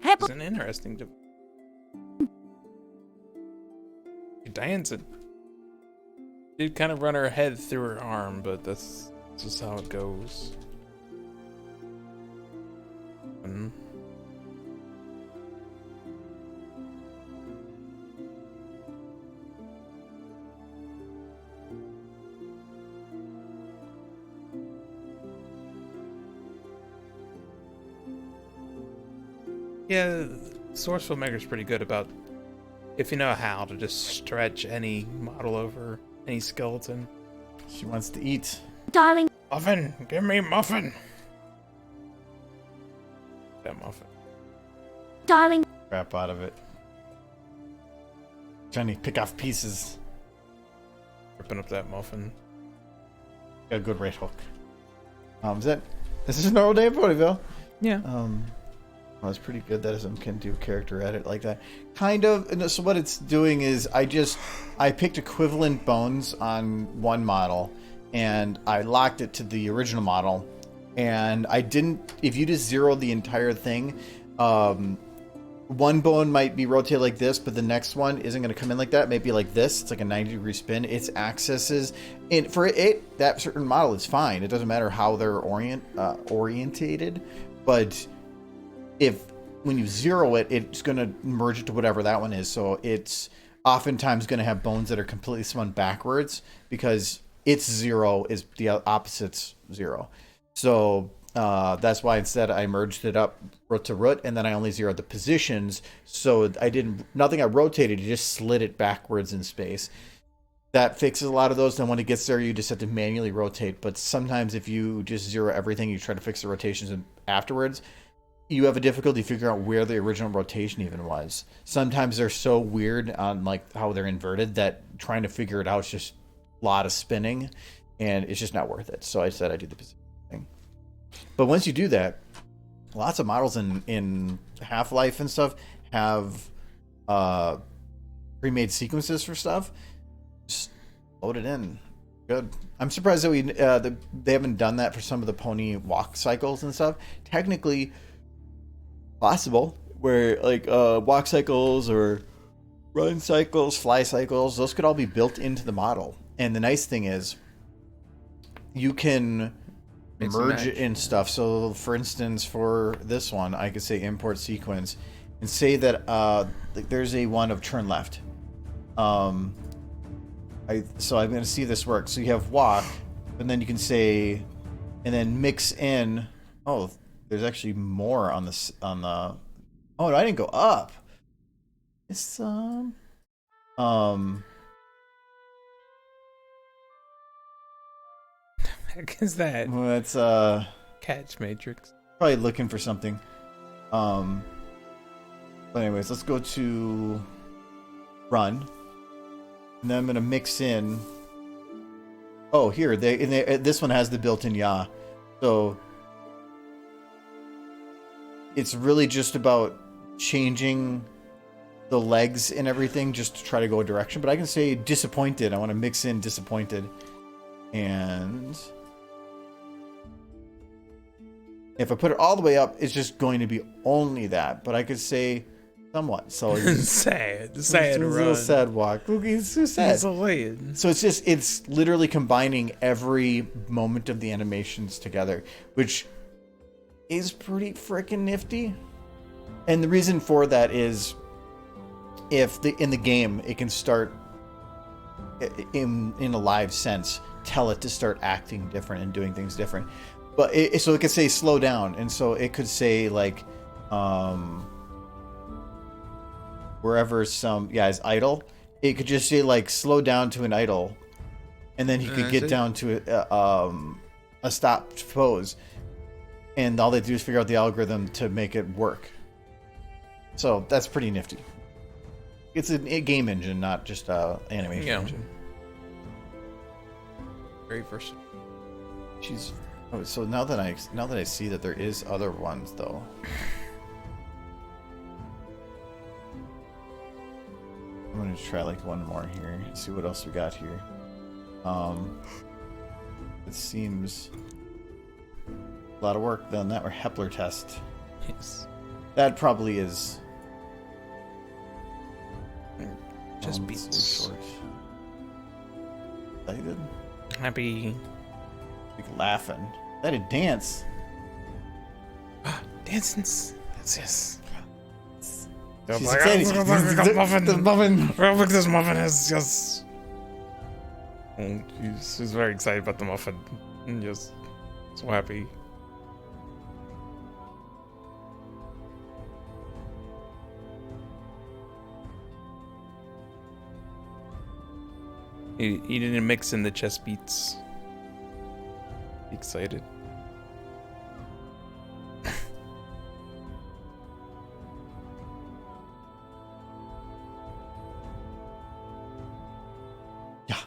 It's an interesting. Diane's a did kind of run her head through her arm, but that's just how it goes. Yeah, Source Filmmaker's pretty good about, if you know how, to just stretch any model over any skeleton. She wants to eat. darling, Muffin! Give me muffin! That muffin. darling, Crap out of it. Trying to pick off pieces. Ripping up that muffin. Got a good right hook. Is this is a normal day in Ponyville? Yeah. Well, it's pretty good that some can do character edit like that. Kind of. And so what it's doing is I picked equivalent bones on one model and I locked it to the original model. And I didn't, if you just zero the entire thing, one bone might be rotated like this, but the next one isn't going to come in like that. Maybe like this. It's like a 90-degree spin. Its axis and for it, that certain model is fine. It doesn't matter how they're orientated, but when you zero it, it's going to merge it to whatever that one is. So it's oftentimes going to have bones that are completely spun backwards because its zero is the opposite's zero. So that's why instead I merged it up root to root, and then I only zeroed the positions. So nothing I rotated, you just slid it backwards in space. That fixes a lot of those. Then when it gets there, you just have to manually rotate. But sometimes if you just zero everything, you try to fix the rotations afterwards, you have a difficulty figuring out where the original rotation even was. Sometimes they're so weird on like how they're inverted that trying to figure it out is just a lot of spinning, and it's just not worth it. So I said I do the position thing. But once you do that, lots of models in Half-Life and stuff have pre-made sequences for stuff. Just load it in. Good. I'm surprised that they haven't done that for some of the pony walk cycles and stuff. Technically possible, where like walk cycles or run cycles, fly cycles, those could all be built into the model. And the nice thing is you can merge it in stuff. So for instance, for this one, I could say import sequence and say that like there's a one of turn left. So I'm going to see this work. So you have walk, and then you can say, and then mix in. Oh, there's actually more on the. Oh, no, I didn't go up. It's Heck is that? Well, it's Catch Matrix. probably looking for something. But anyways, let's go to run. And then I'm gonna mix in. Oh, here this one has the built-in yaw, so it's really just about changing the legs and everything just to try to go a direction. But I can say disappointed. I want to mix in disappointed, and if I put it all the way up, it's just going to be only that. But I could say somewhat. So it's sad it's a run. little sad walk. It's so sad. He's delayed. So it's literally combining every moment of the animations together, which is pretty freaking nifty. And the reason for that is if in the game it can start in a live sense, tell it to start acting different and doing things different. But so it could say slow down, and so it could say like wherever is idle, it could just say like slow down to an idle, and then he could get down to a stop pose, and all they do is figure out the algorithm to make it work. So that's pretty nifty. It's a game engine, not just a animation engine. Very versatile. So now that I see that there is other ones though. I'm gonna try like one more here. See what else we got here. It seems a lot of work done that. Or Hepler test. Yes. That probably is. Just so beats. short. Excited. Happy. Like laughing. That a dance. Dancing. That's yes. She's excited. The muffin. Well, look, this muffin is just. Oh, she's very excited about the muffin. And just so happy. He didn't mix in the chest beats. Excited. Yeah.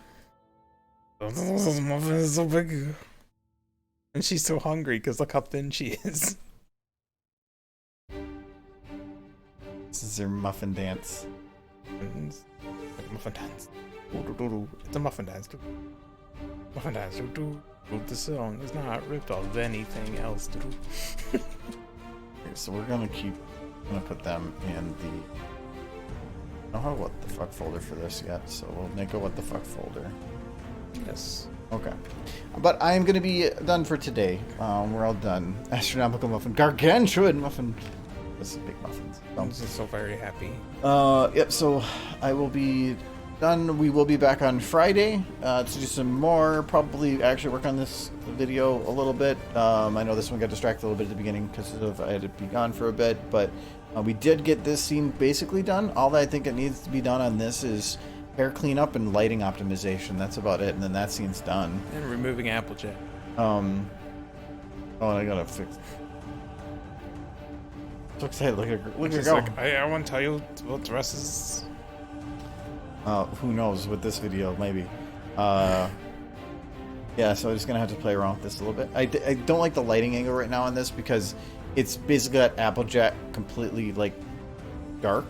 This muffin is so big. And she's so hungry because look how thin she is. This is their muffin dance. It's like a muffin dance. It's a muffin dance. Muffin dance. The song is not ripped off of anything else. Okay, so we're gonna put them in the. I don't have what the fuck folder for this yet, so we'll make a what the fuck folder. Yes. Okay, but I'm gonna be done for today. We're all done. Astronomical muffin, gargantuan muffin. This is big muffins. I'm just so very happy. Yep. So I will be done. We will be back on Friday to do some more. Probably actually work on this video a little bit. I know this one got distracted a little bit at the beginning because I had to be gone for a bit, but we did get this scene basically done. All that I think it needs to be done on this is hair cleanup and lighting optimization. That's about it, and then that scene's done. And removing Applejack. Oh, I gotta fix. So excited! Look at her go. Like, I want to tell you what the rest is. Who knows with this video, maybe. Yeah, so I'm just gonna have to play around with this a little bit. I don't like the lighting angle right now on this because it's basically got Applejack completely like dark.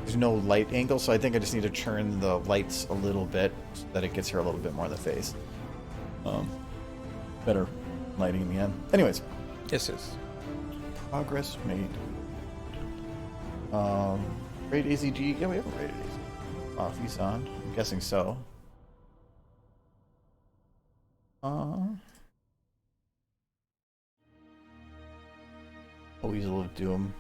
There's no light angle, so I think I just need to turn the lights a little bit so that it gets her a little bit more in the face. Better lighting in the end. Anyways. Yes, yes. Progress made. Raid AZG. Yeah, we haven't raided AZG. Off he's on. I'm guessing so. Weasel of Doom.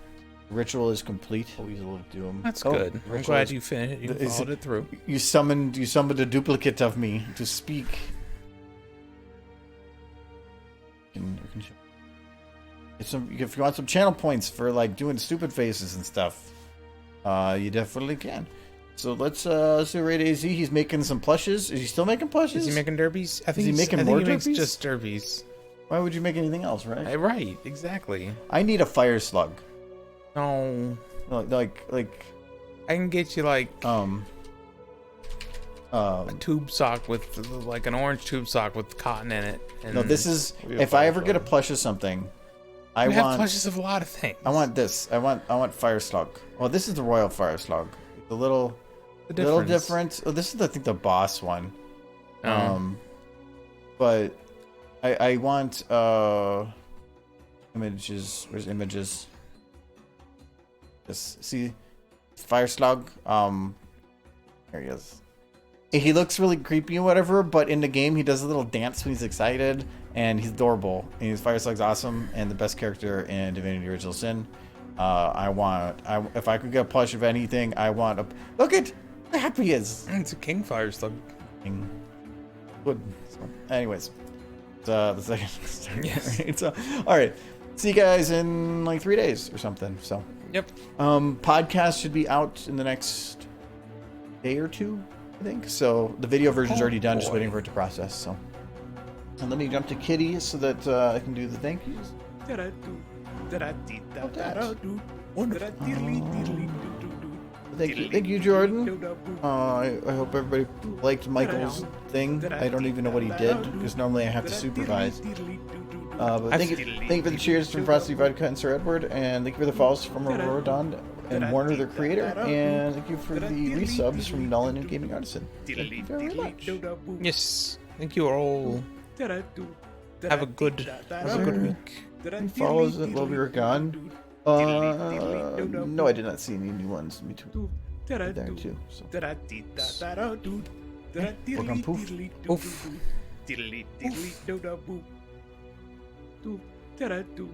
Ritual is complete. Weasel of Doom. That's good. I'm Ritual glad is- you finished. You followed it through. You summoned a duplicate of me to speak. If you want some channel points for like doing stupid faces and stuff, you definitely can. So let's do Raid AZ. He's making some plushes. Is he still making plushes? Is he making derbies? I think he making I more think he makes derbies? just derbies. Why would you make anything else, right? Right, exactly. I need a fire slug. No, Like I can get you like a a tube sock with like an orange tube sock with cotton in it. And no, this is we have if I fire ever get a slug. plush of something, I We have want plushes of a lot of things. I want this. I want fire slug. Well, this is the royal fire slug. The little different. Oh, this is I think the boss one. But I want images. Where's images? This see Fire Slug. There he is. He looks really creepy and whatever, but in the game he does a little dance when he's excited, and he's adorable. And his Fire Slug's awesome, and the best character in Divinity Original Sin. If I could get a plush of anything, I want a look at how happy he is. It's a king fire slug. Good. So, anyways, the second. Yes. Right, so, all right. See you guys in like 3 days or something. So. Yep. Podcast should be out in the next day or two, I think. So the video version's already done, just waiting for it to process. So, and let me jump to Kitty so that I can do the thank yous. Thank you, Jordan. I hope everybody liked Michael's thing. I don't even know what he did because normally I have to supervise. But thank you for the cheers from Frosty Vodka and Sir Edward, and thank you for the follows from Aurora Dawn and Warner, their creator, and thank you for the resubs from Nolan and Gaming Artisan. Thank you very much. Yes. Thank you all. Have a good week. And follows it while we were gone. No, I did not see any new ones in between. There too. So. Work on poof. Oof. Diddly diddly do da boo. Do da da do.